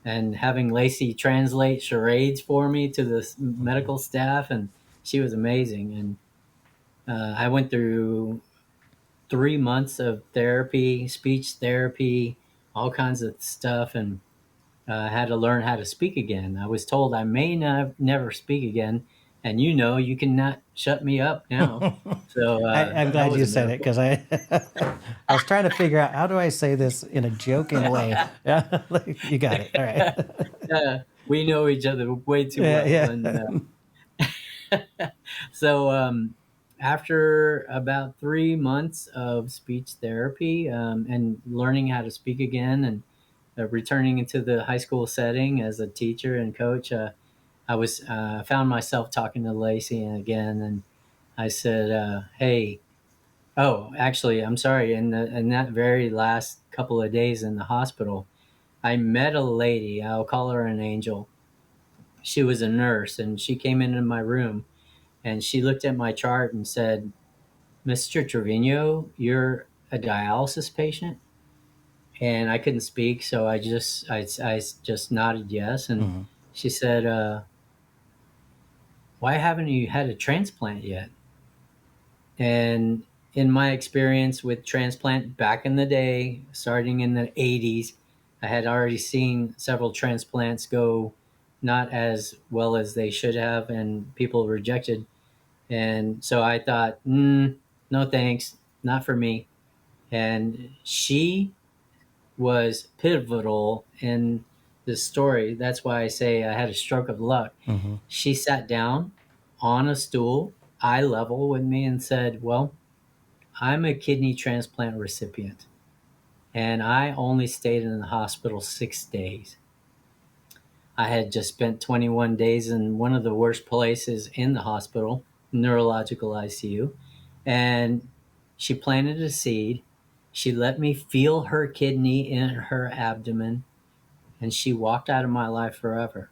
and having Lacey translate charades for me to the medical staff. And she was amazing. And I went through 3 months of therapy, speech therapy, all kinds of stuff, and had to learn how to speak again. I was told I may not never speak again, and you know, you cannot shut me up now. So I'm that glad was you a said it miracle. because I was trying to figure out how do I say this in a joking way. Yeah, like, you got it. All right. We know each other way too Yeah, well, yeah. and so after about 3 months of speech therapy, and learning how to speak again, and returning into the high school setting as a teacher and coach, I was found myself talking to Lacey again, and I said, "Hey, oh, actually, I'm sorry." In that very last couple of days in the hospital, I met a lady. I'll call her an angel. She was a nurse, and she came into my room, and she looked at my chart and said, "Mr. Trevino, you're a dialysis patient?" and I couldn't speak, so I just nodded yes. And she said, "Why haven't you had a transplant yet?" And in my experience with transplant back in the day, starting in the 80s, I had already seen several transplants go not as well as they should have, and people rejected. And so I thought, no thanks, not for me. And she was pivotal in this story. That's why I say I had a stroke of luck. She sat down on a stool, eye level with me, and said, "Well, I'm a kidney transplant recipient, and I only stayed in the hospital 6 days. I had just spent 21 days in one of the worst places in the hospital, neurological ICU, and she planted a seed. She let me feel her kidney in her abdomen, and she walked out of my life forever.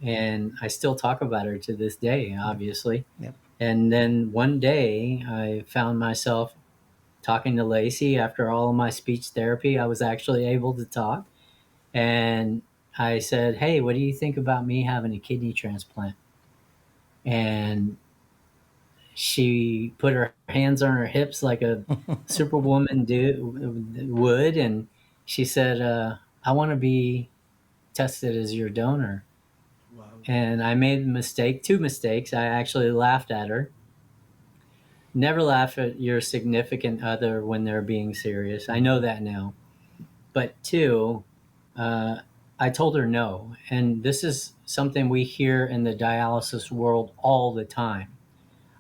And I still talk about her to this day, obviously. Yep. And then one day I found myself talking to Lacey after all of my speech therapy. I was actually able to talk. And I said, "Hey, what do you think about me having a kidney transplant?" And she put her hands on her hips like a superwoman would. And she said, "I want to be tested as your donor." Wow. And I made two mistakes. I actually laughed at her. Never laugh at your significant other when they're being serious. I know that now. But two, I told her no. And this is something we hear in the dialysis world all the time.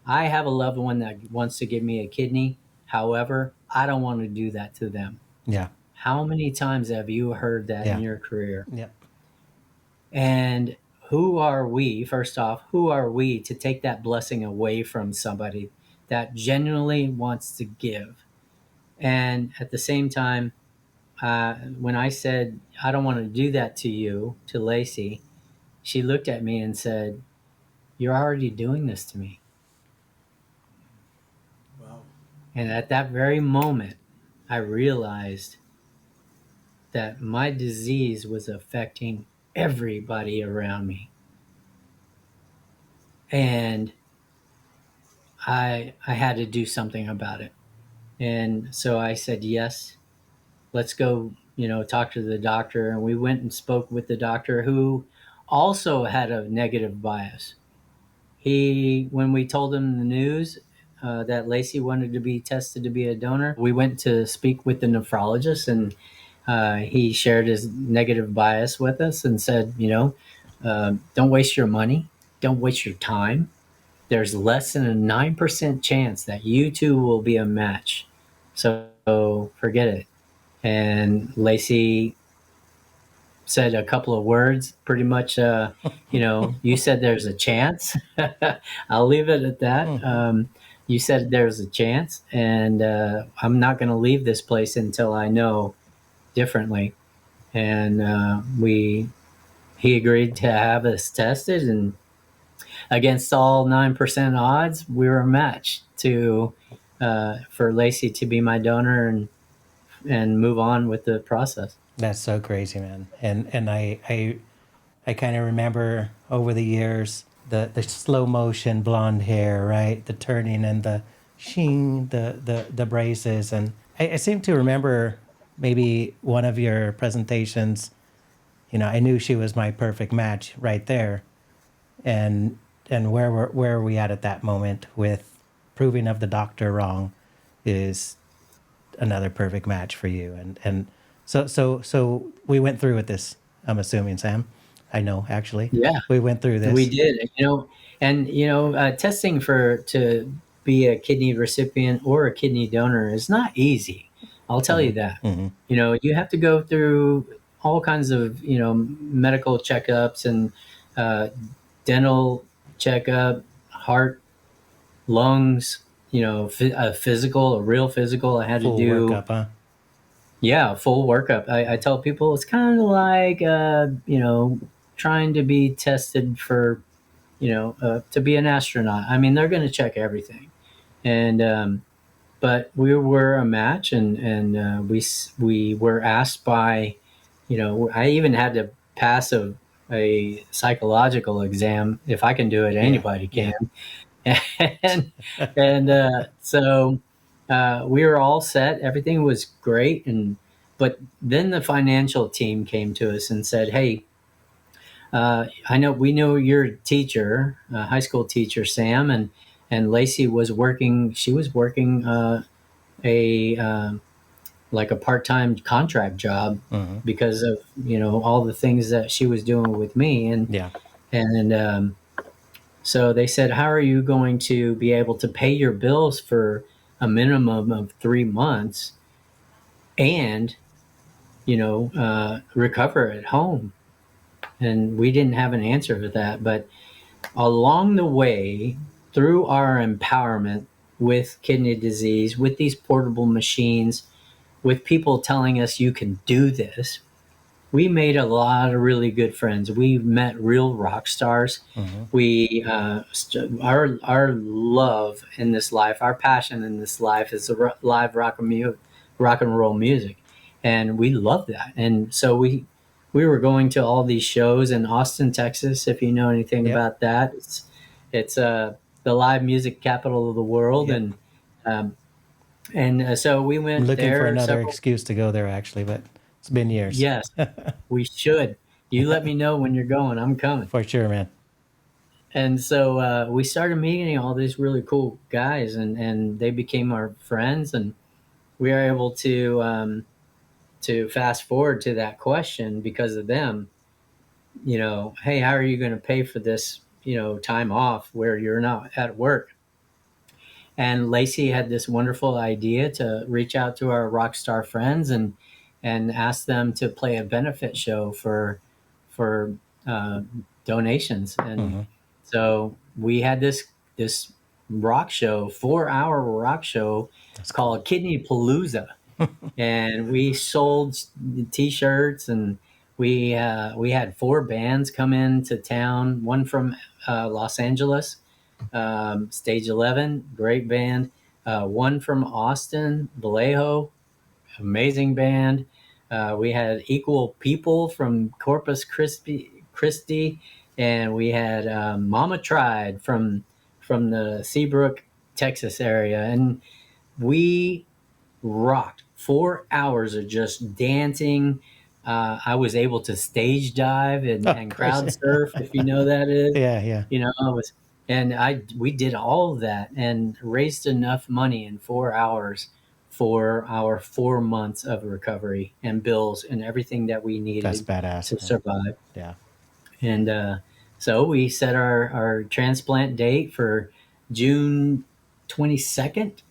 I have a loved one that wants to give me a kidney. However, I don't want to do that to them. Yeah. How many times have you heard that in your career? Yep. And who are we, first off, who are we to take that blessing away from somebody that genuinely wants to give? And at the same time, when I said, "I don't want to do that to you," to Lacey, she looked at me and said, "You're already doing this to me." Wow. And at that very moment, I realized that my disease was affecting everybody around me. And I had to do something about it. And so I said, "Yes, let's go, talk to the doctor." And we went and spoke with the doctor, who also had a negative bias. When we told him the news that Lacey wanted to be tested to be a donor, we went to speak with the nephrologist, and he shared his negative bias with us and said, "Don't waste your money. Don't waste your time. There's less than a 9% chance that you two will be a match. So forget it." And Lacey said a couple of words, pretty much, "You said there's a chance." I'll leave it at that. You said there's a chance, and I'm not going to leave this place until I know differently. And he agreed to have us tested, and against all 9% odds, we were a match for Lacey to be my donor and move on with the process. That's so crazy, man. And I kind of remember over the years the slow motion blonde hair, right? The turning and the sheen, the braces, and I seem to remember maybe one of your presentations. I knew she was my perfect match right there, and where are we at that moment with proving of the doctor wrong is another perfect match for you, and so we went through with this. I'm assuming, Sam. I know, actually. Yeah, We went through this. we did. And testing to be a kidney recipient or a kidney donor is not easy. I'll tell you that. You have to go through all kinds of medical checkups and dental checkup, heart, lungs. A real physical. I had Full to do. workup, huh? Yeah, full workup. I tell people it's kind of like, trying to be tested for, to be an astronaut. I mean, they're going to check everything. And, but we were a match, and we were asked by, I even had to pass a psychological exam. If I can do it, Yeah. anybody Yeah. can. And we were all set. Everything was great, but then the financial team came to us and said, "Hey, we know your teacher, high school teacher Sam, and Lacey was working. She was working a like a part-time contract job because of all the things that she was doing with me, Yeah. and so they said, how are you going to be able to pay your bills for a minimum of 3 months and recover at home?" And we didn't have an answer for that, but along the way, through our empowerment with kidney disease, with these portable machines, with people telling us you can do this, we made a lot of really good friends. We met real rock stars. We our love in this life, our passion in this life is live rock and roll music, and we love that. And so we were going to all these shows in Austin, Texas. If you know anything Yep. about that, it's the live music capital of the world, Yep. and so we I'm went looking for there another several. excuse to go there actually, but it's been years. Yes, we should. You let me know when you're going. I'm coming. For sure, man. And so we started meeting all these really cool guys, and they became our friends, and we were able to fast forward to that question because of them. Hey, how are you going to pay for this? Time off where you're not at work. And Lacey had this wonderful idea to reach out to our rock star friends and ask them to play a benefit show for uh, donations. And so we had this rock show, 4-hour rock show That's cool. called Kidney Palooza, and we sold T-shirts, and we had 4 bands come into town. One from Los Angeles, Stage 11, great band. One from Austin, Vallejo, amazing band. We had Equal People from Christi, and we had Mama Tried from the Seabrook, Texas area, and we rocked 4 hours of just dancing. I was able to stage dive Of and course. crowd surf, if you know that is. Yeah. Yeah. I was, and we did all of that and raised enough money in 4 hours for our 4 months of recovery and bills and everything that we That's needed badass, to man. survive. Yeah. And so we set our transplant date for June 22nd,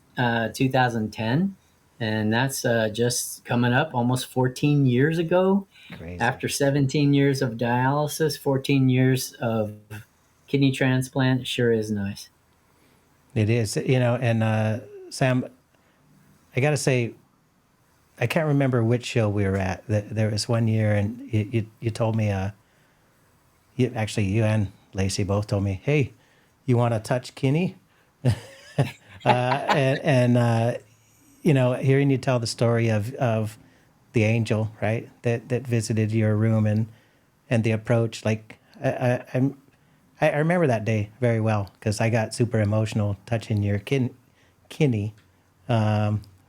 2010. And that's just coming up almost 14 years ago. Crazy. After 17 years of dialysis, 14 years of kidney transplant, sure is nice. It is, and Sam, I got to say, I can't remember which show we were at. There was one year, and you told me, you and Lacey both told me, hey, you want to touch Kinney? Hearing you tell the story of the angel, right, that visited your room and the approach, like I remember that day very well because I got super emotional touching your Kinney,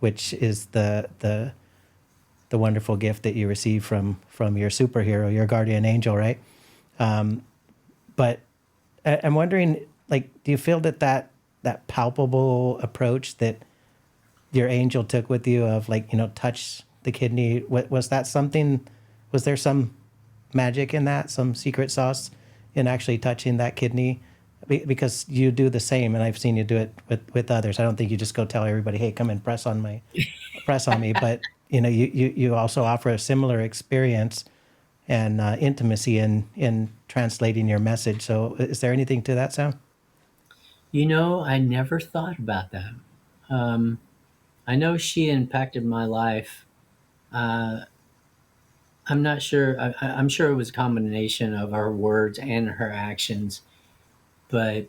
which is the wonderful gift that you receive from your superhero, your guardian angel, right? But I'm wondering, like, do you feel that palpable approach that your angel took with you of, like, touch the kidney? Was that something? Was there some magic in that? Some secret sauce in actually touching that kidney? Because you do the same, and I've seen you do it with others. I don't think you just go tell everybody, "Hey, come and press on me," but you also offer a similar experience and intimacy in translating your message. So, is there anything to that, Sam? I never thought about that. Um, I know she impacted my life. Uh, I'm not sure. I'm sure it was a combination of her words and her actions, but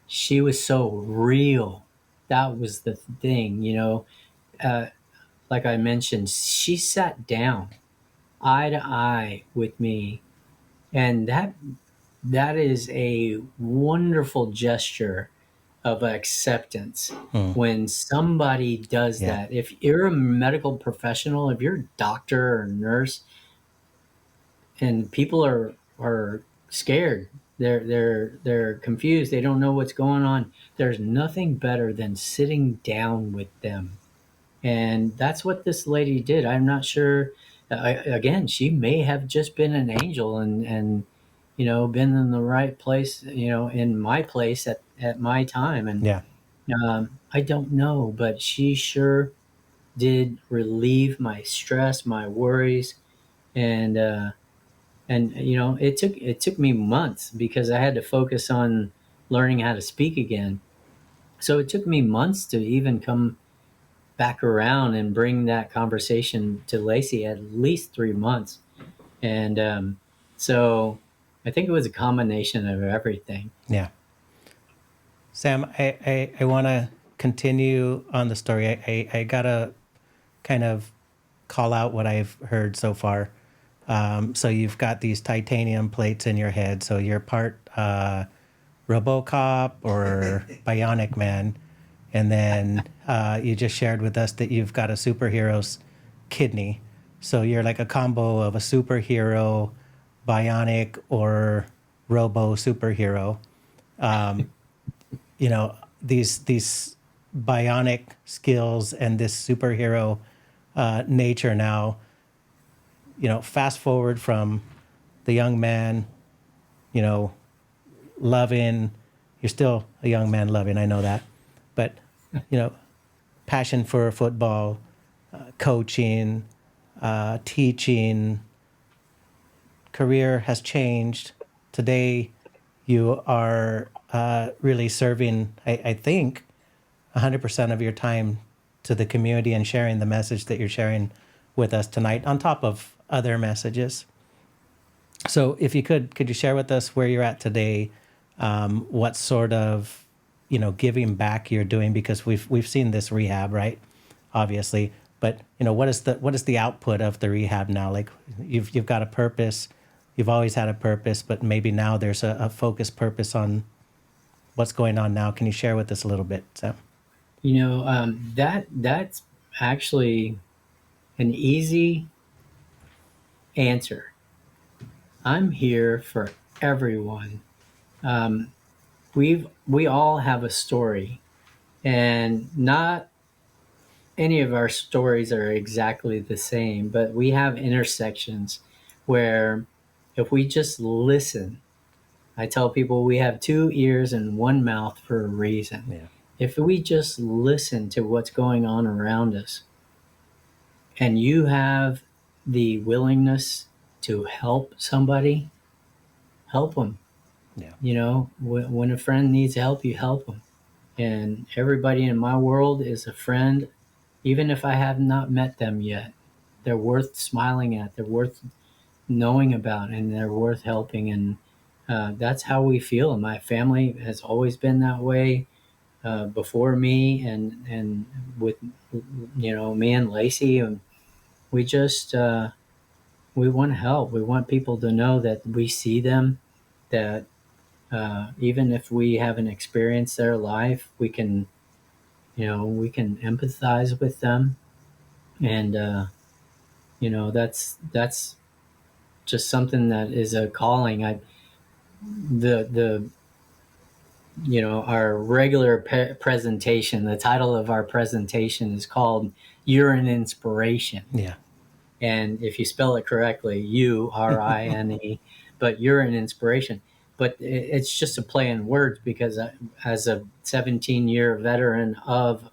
she was so real. that was the thing, you know. Like I mentioned, she sat down eye to eye with me, and that is a wonderful gesture of acceptance when somebody does Yeah. that. If you're a medical professional, if you're a doctor or nurse, and people are scared, they're confused, they don't know what's going on, there's nothing better than sitting down with them. And that's what this lady did. I'm not sure. Again, she may have just been an angel, and you know, been in the right place, you know, in my place at my time. And Yeah. I don't know, but she sure did relieve my stress, my worries, and you know, it took me months because I had to focus on learning how to speak again. So it took me months to even come back around and bring that conversation to Lacey, at least 3 months. And so I think it was a combination of everything. Yeah. Sam, I want to continue on the story. I got to kind of call out what I've heard so far. So you've got these titanium plates in your head. So you're part RoboCop or Bionic Man. And then you just shared with us that you've got a superhero's kidney. So you're like a combo of a superhero, bionic, or robo superhero. You know, these bionic skills and this superhero nature now, you know, fast forward from the young man, you know, loving, you're still a young man loving, I know that. But, you know, passion for football, coaching, teaching, career has changed. Today, you are really serving, I think, 100% of your time to the community and sharing the message that you're sharing with us tonight, on top of other messages. So, if you could you share with us where you're at today? What sort of, you know, giving back you're doing, because we've seen this rehab, right? Obviously, but you know, what is the output of the rehab now? Like, you've got a purpose, you've always had a purpose, but maybe now there's a focused purpose on what's going on now. Can you share with us a little bit, Sam? You know, that's actually an easy answer. I'm here for everyone. We all have a story, and not any of our stories are exactly the same, but we have intersections where if we just listen, I tell people we have two ears and one mouth for a reason. Yeah. If we just listen to what's going on around us, and you have the willingness to help somebody, help them. Yeah. You know, when a friend needs help, you help them. And everybody in my world is a friend, even if I have not met them yet. They're worth smiling at, they're worth knowing about, and they're worth helping. And that's how we feel. And my family has always been that way before me, and with, you know, me and Lacey. And we just, we want to help. We want people to know that we see them, that even if we haven't experienced their life, we can, you know, we can empathize with them. And you know, that's just something that is a calling. The you know, our regular presentation, the title of our presentation is called "You're an Inspiration." Yeah. And if you spell it correctly, Urine, but you're an inspiration. But it's just a play in words, because as a 17-year veteran of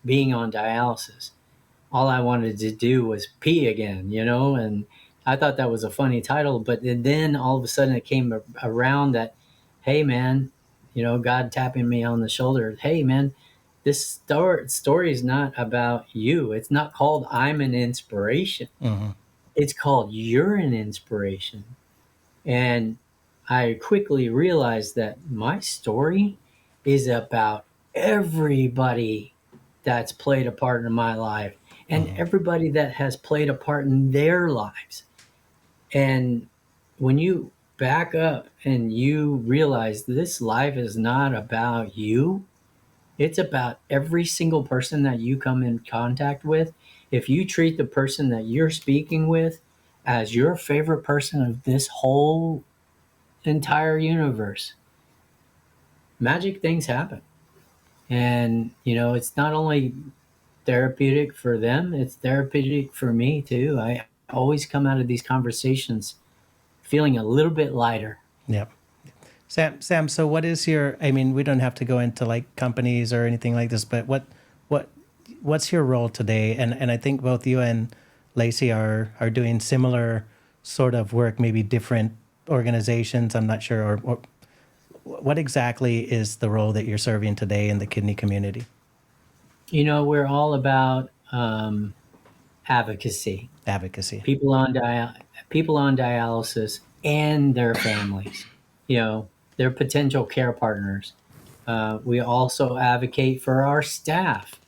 being on dialysis, all I wanted to do was pee again, you know. And I thought that was a funny title, but then all of a sudden it came around that, hey man, you know, God tapping me on the shoulder, hey man, this story is not about you. It's not called I'm an inspiration. Mm-hmm. It's called You're an Inspiration. And I quickly realized that my story is about everybody that's played a part in my life and everybody that has played a part in their lives. And when you back up and you realize this life is not about you, it's about every single person that you come in contact with. If you treat the person that you're speaking with as your favorite person of this whole entire universe, magic things happen. And, it's not only therapeutic for them, it's therapeutic for me too. I always come out of these conversations feeling a little bit lighter. Yep. Sam, so what is your, I mean, we don't have to go into like companies or anything like this, but what's your role today? And I think both you and Lacey are doing similar sort of work, maybe different organizations, I'm not sure, or what exactly is the role that you're serving today in the kidney community? We're all about advocacy. Advocacy. People on dialysis and their families, their potential care partners. We also advocate for our staff,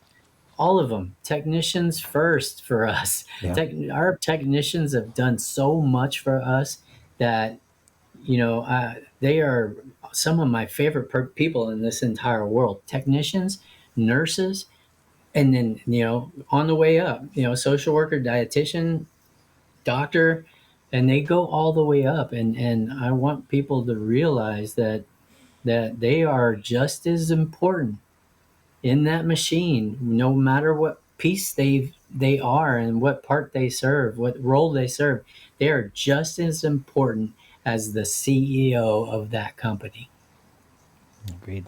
all of them. Technicians first for us. Yeah. Our technicians have done so much for us that they are some of my favorite people in this entire world. Technicians, nurses, and then on the way up, social worker, dietitian, doctor, and they go all the way up. And I want people to realize that they are just as important in that machine, no matter what piece they are and what part they serve, what role they serve. They are just as important as the CEO of that company. Agreed.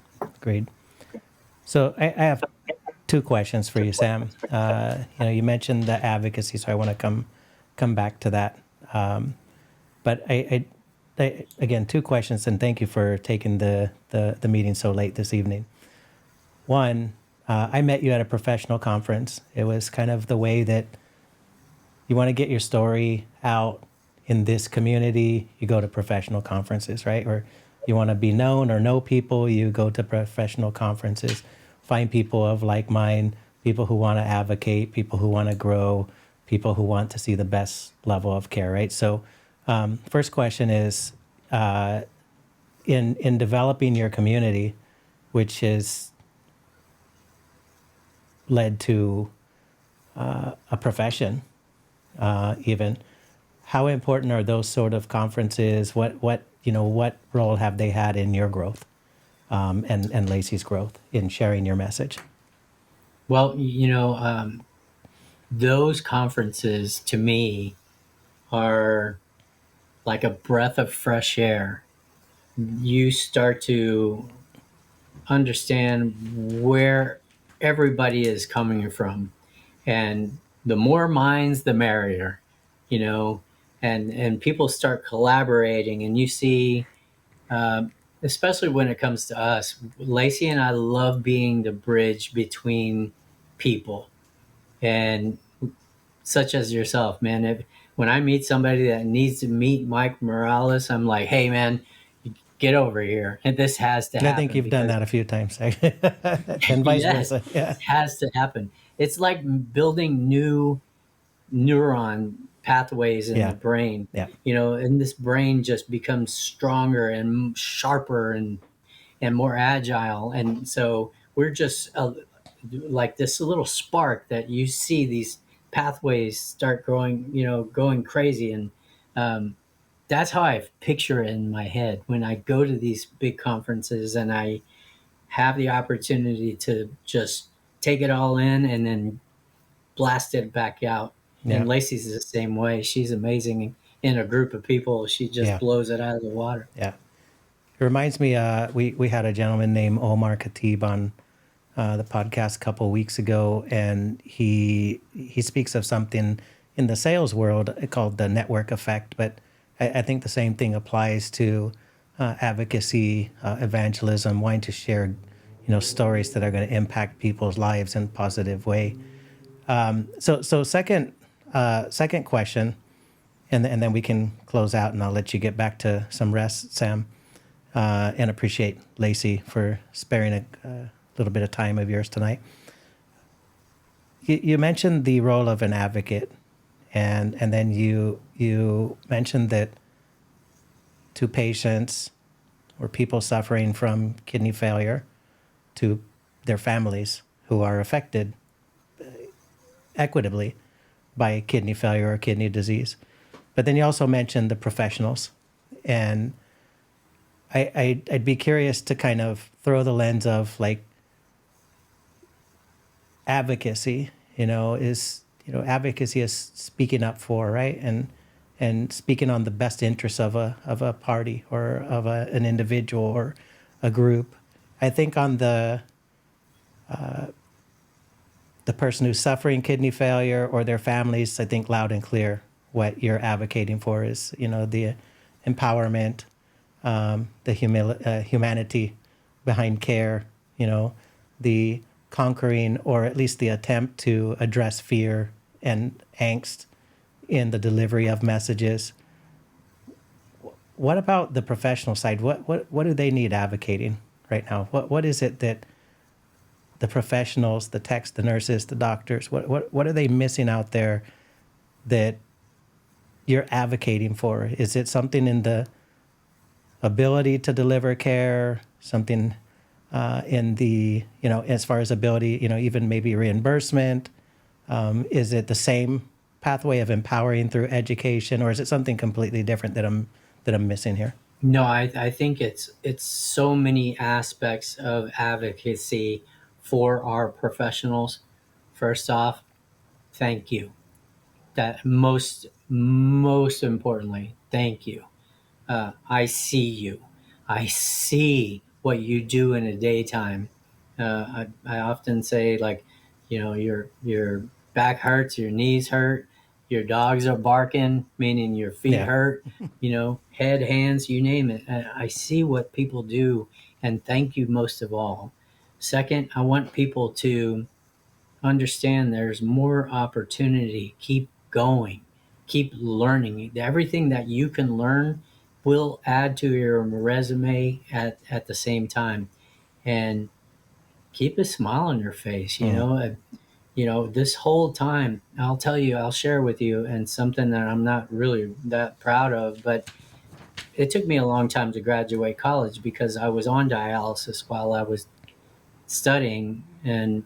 So I have two questions for you, Sam. You mentioned the advocacy, so I want to come back to that. But I again, two questions, and thank you for taking the meeting so late this evening. One, I met you at a professional conference. It was kind of the way that you want to get your story out in this community, you go to professional conferences, right? Or you want to be known or know people, you go to professional conferences, find people of like mind, people who want to advocate, people who want to grow, people who want to see the best level of care, right? So first question is, in developing your community, which has led to a profession, even, how important are those sort of conferences? What role have they had in your growth, and Lacey's growth in sharing your message? Well, those conferences to me are like a breath of fresh air. You start to understand where everybody is coming from, and the more minds, the merrier, and people start collaborating, and you see, especially when it comes to us, Lacey and I love being the bridge between people, and such as yourself, man. When I meet somebody that needs to meet Mike Morales, I'm like, hey, man, get over here. And this has to happen. I think you've done that a few times, and vice versa. Yeah. It has to happen. It's like building new neuron pathways in the brain. Yeah. And this brain just becomes stronger and sharper and more agile. And so we're just like this little spark that you see these pathways start going crazy. And that's how I picture it in my head when I go to these big conferences and I have the opportunity to just take it all in and then blast it back out. Yeah. And Lacey's the same way. She's amazing in a group of people. She just blows it out of the water. Yeah. It reminds me, we had a gentleman named Omar Khatib on the podcast a couple of weeks ago, and he speaks of something in the sales world called the network effect. But I think the same thing applies to advocacy, evangelism, wanting to share, stories that are going to impact people's lives in a positive way. So second question, and then we can close out, and I'll let you get back to some rest, Sam, and appreciate Lacey for sparing a little bit of time of yours tonight. You mentioned the role of an advocate, and then you mentioned that to patients or people suffering from kidney failure, to their families who are affected equitably by kidney failure or kidney disease. But then you also mentioned the professionals, and I'd be curious to kind of throw the lens of like advocacy. Advocacy is speaking up for, right, and speaking on the best interests of a party or of an individual or a group. I think on the person who's suffering kidney failure or their families, I think loud and clear what you're advocating for is, the empowerment, the humanity behind care, the conquering or at least the attempt to address fear and angst in the delivery of messages. What about the professional side? What do they need advocating right now? What is it that the professionals, the techs, the nurses, the doctors, what are they missing out there that you're advocating for? Is it something in the ability to deliver care, something in the, as far as ability, even maybe reimbursement? Is it the same pathway of empowering through education, or is it something completely different that I'm missing here? No, I think it's so many aspects of advocacy for our professionals. First off, thank you. That most importantly, thank you. I see you. I see what you do in the daytime. I often say, like, your back hurts, your knees hurt, your dogs are barking, meaning your feet hurt, head, hands, you name it. I see what people do, and thank you most of all. Second, I want people to understand there's more opportunity. Keep going. Keep learning. Everything that you can learn will add to your resume at the same time. And keep a smile on your face. This whole time, I'll share with you, and something that I'm not really that proud of, but it took me a long time to graduate college because I was on dialysis while I was studying, and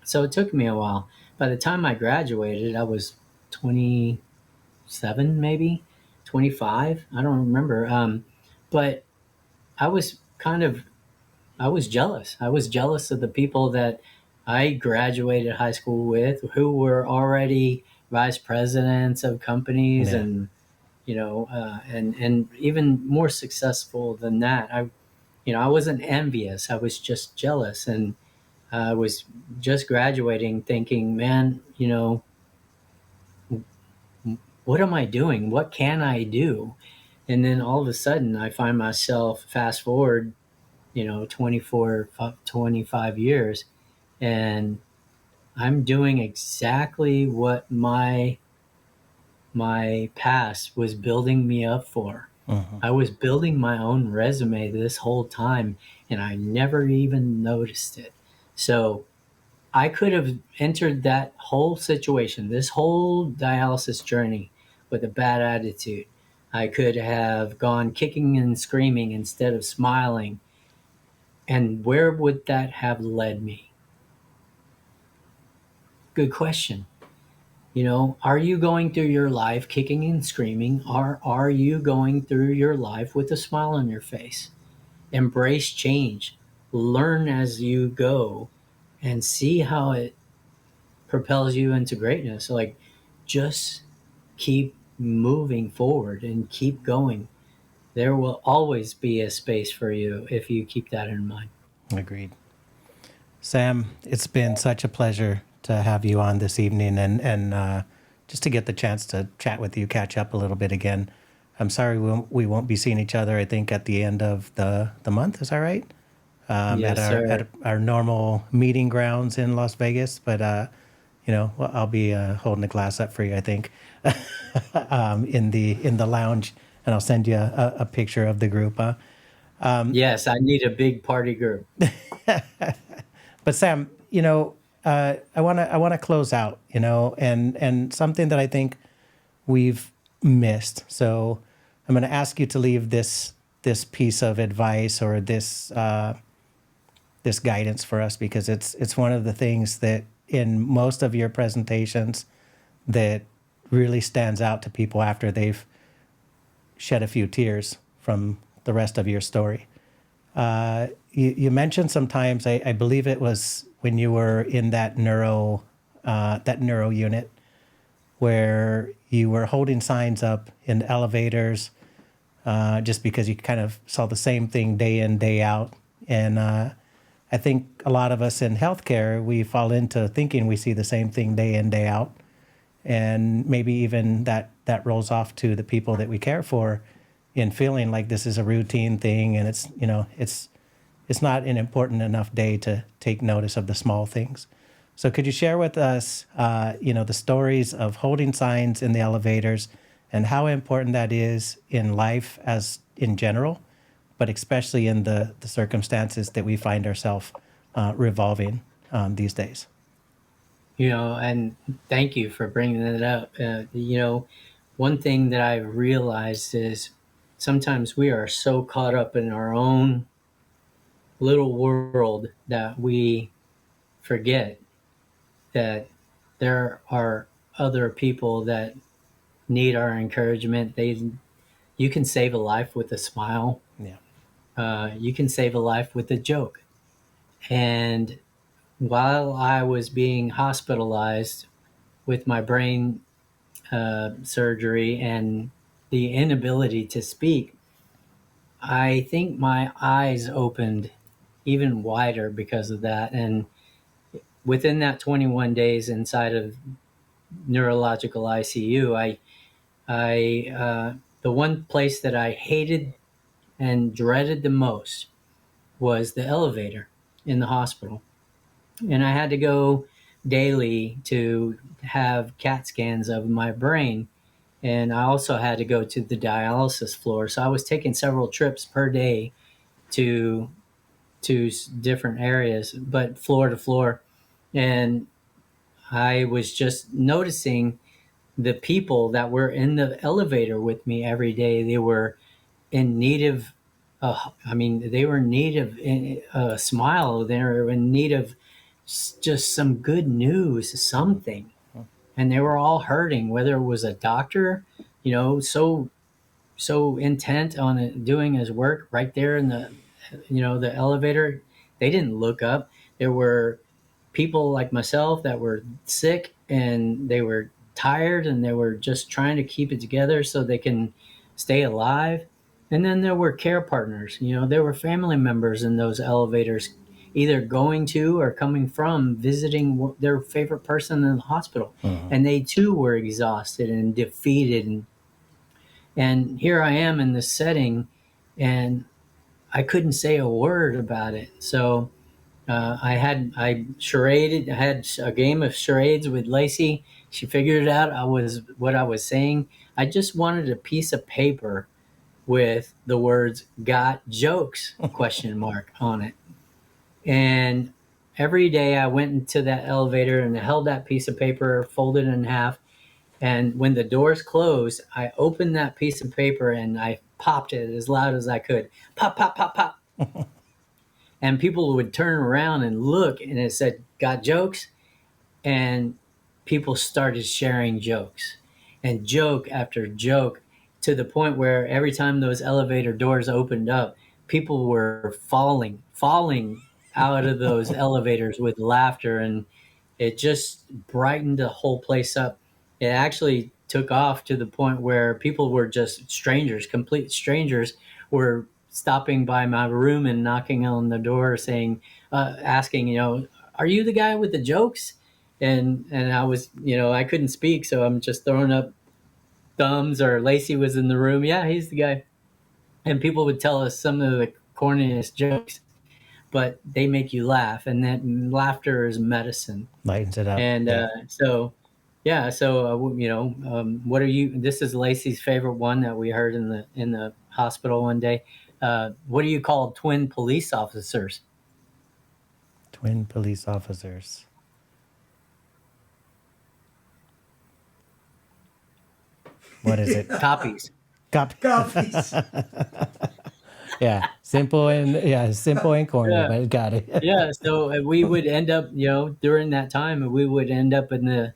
so it took me a while. By the time I graduated, I was 27, maybe 25. I don't remember. But I was I was jealous. I was jealous of the people that I graduated high school with, who were already vice presidents of companies, and and even more successful than that. I wasn't envious. I was just jealous, and I was just graduating, thinking, man, what am I doing? What can I do? And then all of a sudden, I find myself fast forward, 24, 25 years, and I'm doing exactly what my past was building me up for. Uh-huh. I was building my own resume this whole time, and I never even noticed it. So I could have entered that whole situation, this whole dialysis journey, with a bad attitude. I could have gone kicking and screaming instead of smiling. And where would that have led me? Good question. Are you going through your life kicking and screaming, or are you going through your life with a smile on your face? Embrace change. Learn as you go and see how it propels you into greatness. Like, just keep moving forward and keep going. There will always be a space for you if you keep that in mind. Agreed. Sam, it's been such a pleasure to have you on this evening, and just to get the chance to chat with you, catch up a little bit again. I'm sorry we won't be seeing each other, I think, at the end of the month. Is that right? Yes, at sir. our normal meeting grounds in Las Vegas. But, well, I'll be holding a glass up for you, I think, in the lounge, and I'll send you a picture of the group. Yes, I need a big party group. But Sam, I want to close out, and something that I think we've missed. So I'm going to ask you to leave this piece of advice or this guidance for us, because it's one of the things that in most of your presentations that really stands out to people after they've shed a few tears from the rest of your story. You mentioned sometimes, I believe it was when you were in that neuro unit, where you were holding signs up in the elevators, just because you kind of saw the same thing day in, day out. And I think a lot of us in healthcare, we fall into thinking we see the same thing day in, day out. And maybe even that rolls off to the people that we care for, in feeling like this is a routine thing, and it's not an important enough day to take notice of the small things. So could you share with us, the stories of holding signs in the elevators and how important that is in life as in general, but especially in the circumstances that we find ourselves revolving these days? And thank you for bringing that up. One thing that I realized is sometimes we are so caught up in our own little world that we forget that there are other people that need our encouragement. You can save a life with a smile. Yeah. You can save a life with a joke. And while I was being hospitalized with my brain surgery and the inability to speak, I think my eyes opened even wider because of that. And within that 21 days inside of neurological ICU, the one place that I hated and dreaded the most was the elevator in the hospital. And I had to go daily to have CAT scans of my brain. And I also had to go to the dialysis floor. So I was taking several trips per day to different areas, but floor to floor. And I was just noticing the people that were in the elevator with me every day. They were in need of, they were in need of a smile. They were in need of just some good news, something. And they were all hurting, whether it was a doctor, so intent on doing his work right there in the elevator. They didn't look up. There were people like myself that were sick and they were tired and they were just trying to keep it together so they can stay alive. And then there were care partners. There were family members in those elevators, either going to or coming from visiting their favorite person in the hospital. And they too were exhausted and defeated. And here I am in this setting, and I couldn't say a word about it. So I had a game of charades with Lacey. She figured it out. What I was saying. I just wanted a piece of paper with the words "got jokes?" question mark on it. And every day I went into that elevator and held that piece of paper folded in half. And when the doors closed, I opened that piece of paper and I popped it as loud as I could. Pop, pop, pop, pop. And people would turn around and look, and it said, "Got jokes?" And people started sharing jokes and joke after joke, to the point where every time those elevator doors opened up, people were falling out of those elevators with laughter. And it just brightened the whole place up. It actually took off to the point where people were just strangers, complete strangers, were stopping by my room and knocking on the door saying, asking, "Are you the guy with the jokes?" And I was, I couldn't speak, so I'm just throwing up thumbs. Or Lacey was in the room. "Yeah, he's the guy." And people would tell us some of the corniest jokes, but they make you laugh, and that laughter is medicine. Lightens it up. And Yeah. what are you? This is Lacey's favorite one that we heard in the hospital one day. what do you call twin police officers? Twin police officers. What is it? Copies. Copies. Yeah, simple and corny, Yeah. but got it. Yeah, so we would end up, during that time, we would end up in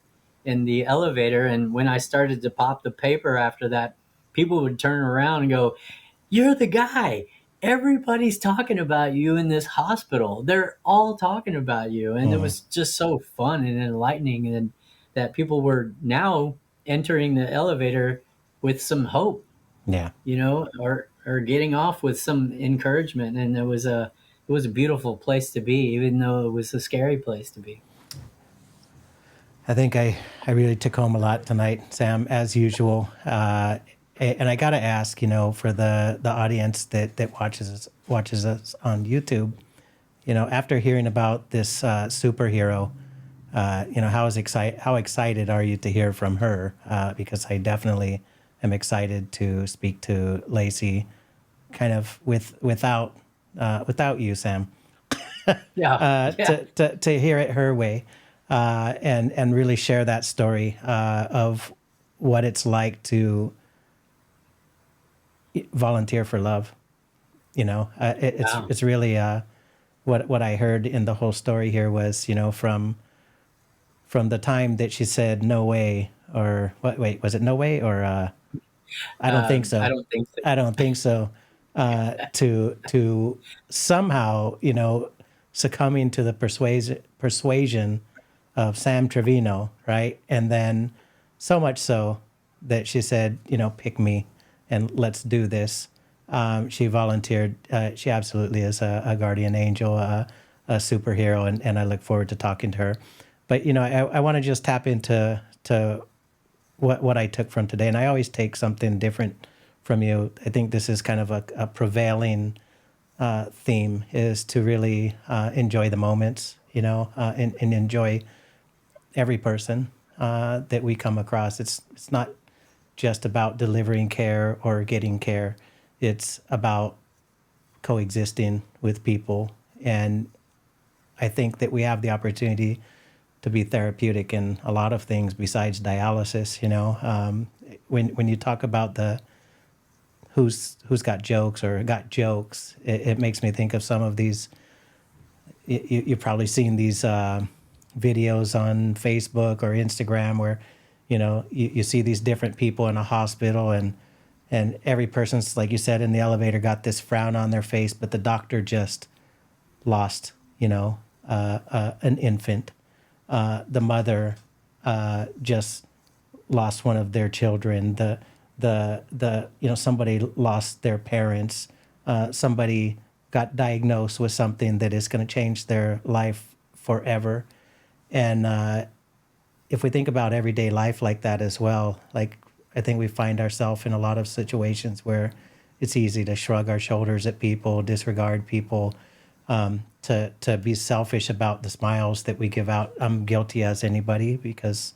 the elevator, and when I started to pop the paper after that, people would turn around and go, "You're the guy. Everybody's talking about you in this hospital. They're all talking about you." And it was just so fun and enlightening, and that people were now entering the elevator with some hope, Yeah. or getting off with some encouragement. And it was a beautiful place to be, even though it was a scary place to be. I think I really took home a lot tonight, Sam, as usual. And I got to ask, for the audience that watches us on YouTube, after hearing about this superhero, how excited are you to hear from her? Because I definitely am excited to speak to Lacey, kind of without you, Sam. Yeah. To hear it her way, and really share that story of what it's like to volunteer for love. It's really what I heard in the whole story here was, from the time that she said no way, or what? Wait, was it no way, or I don't think so. I don't think so. I don't think so. To somehow, succumbing to the persuasion of Sam Trevino, right? And then so much so that she said, pick me and let's do this. She volunteered. She absolutely is a guardian angel, a superhero, and I look forward to talking to her. But, I want to just tap into what I took from today. And I always take something different from you. I think this is kind of a prevailing theme, is to really enjoy the moments, and enjoy every person that we come across. It's not just about delivering care or getting care. It's about coexisting with people. And I think that we have the opportunity to be therapeutic in a lot of things besides dialysis. When you talk about the who's got jokes or got jokes, it makes me think of some of these. You've probably seen these videos on Facebook or Instagram where, you see these different people in a hospital, and every person's, like you said, in the elevator got this frown on their face, but the doctor just lost, an infant. The mother just lost one of their children. Somebody lost their parents. Somebody got diagnosed with something that is going to change their life forever. And if we think about everyday life like that as well, like I think we find ourselves in a lot of situations where it's easy to shrug our shoulders at people, disregard people, to be selfish about the smiles that we give out. I'm guilty as anybody because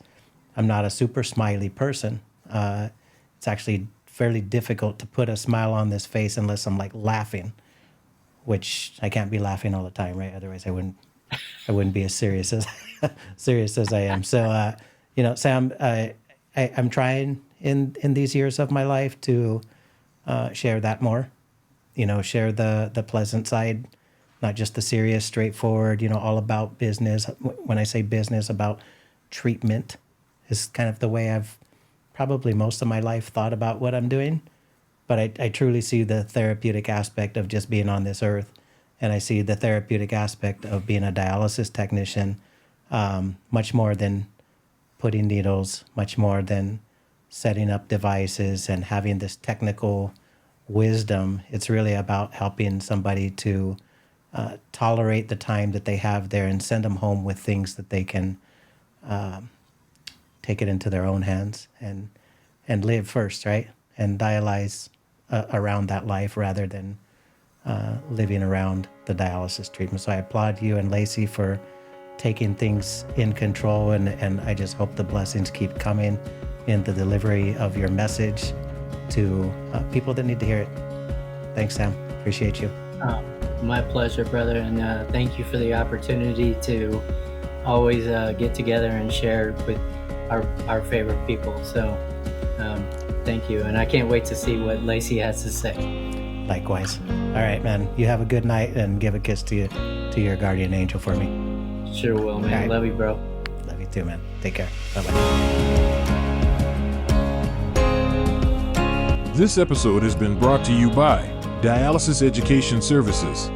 I'm not a super smiley person. It's actually fairly difficult to put a smile on this face unless I'm like laughing, which I can't be laughing all the time, right? Otherwise I wouldn't be as serious as I am. So, Sam, I'm trying in these years of my life to share that more, share the pleasant side, not just the serious, straightforward, all about business. When I say business, about treatment is kind of the way I've probably most of my life thought about what I'm doing. But I truly see the therapeutic aspect of just being on this earth. And I see the therapeutic aspect of being a dialysis technician, much more than putting needles, much more than setting up devices and having this technical wisdom. It's really about helping somebody to tolerate the time that they have there and send them home with things that they can take it into their own hands and live first, right? And dialyze around that life rather than living around the dialysis treatment. So I applaud you and Lacey for taking things in control, and I just hope the blessings keep coming in the delivery of your message to people that need to hear it. Thanks, Sam. Appreciate you. My pleasure, brother. And thank you for the opportunity to always get together and share with our favorite people. So thank you. And I can't wait to see what Lacey has to say. Likewise. All right, man. You have a good night, and give a kiss to your guardian angel for me. Sure will, man. Right. Love you, bro. Love you too, man. Take care. Bye-bye. This episode has been brought to you by Dialysis Education Services.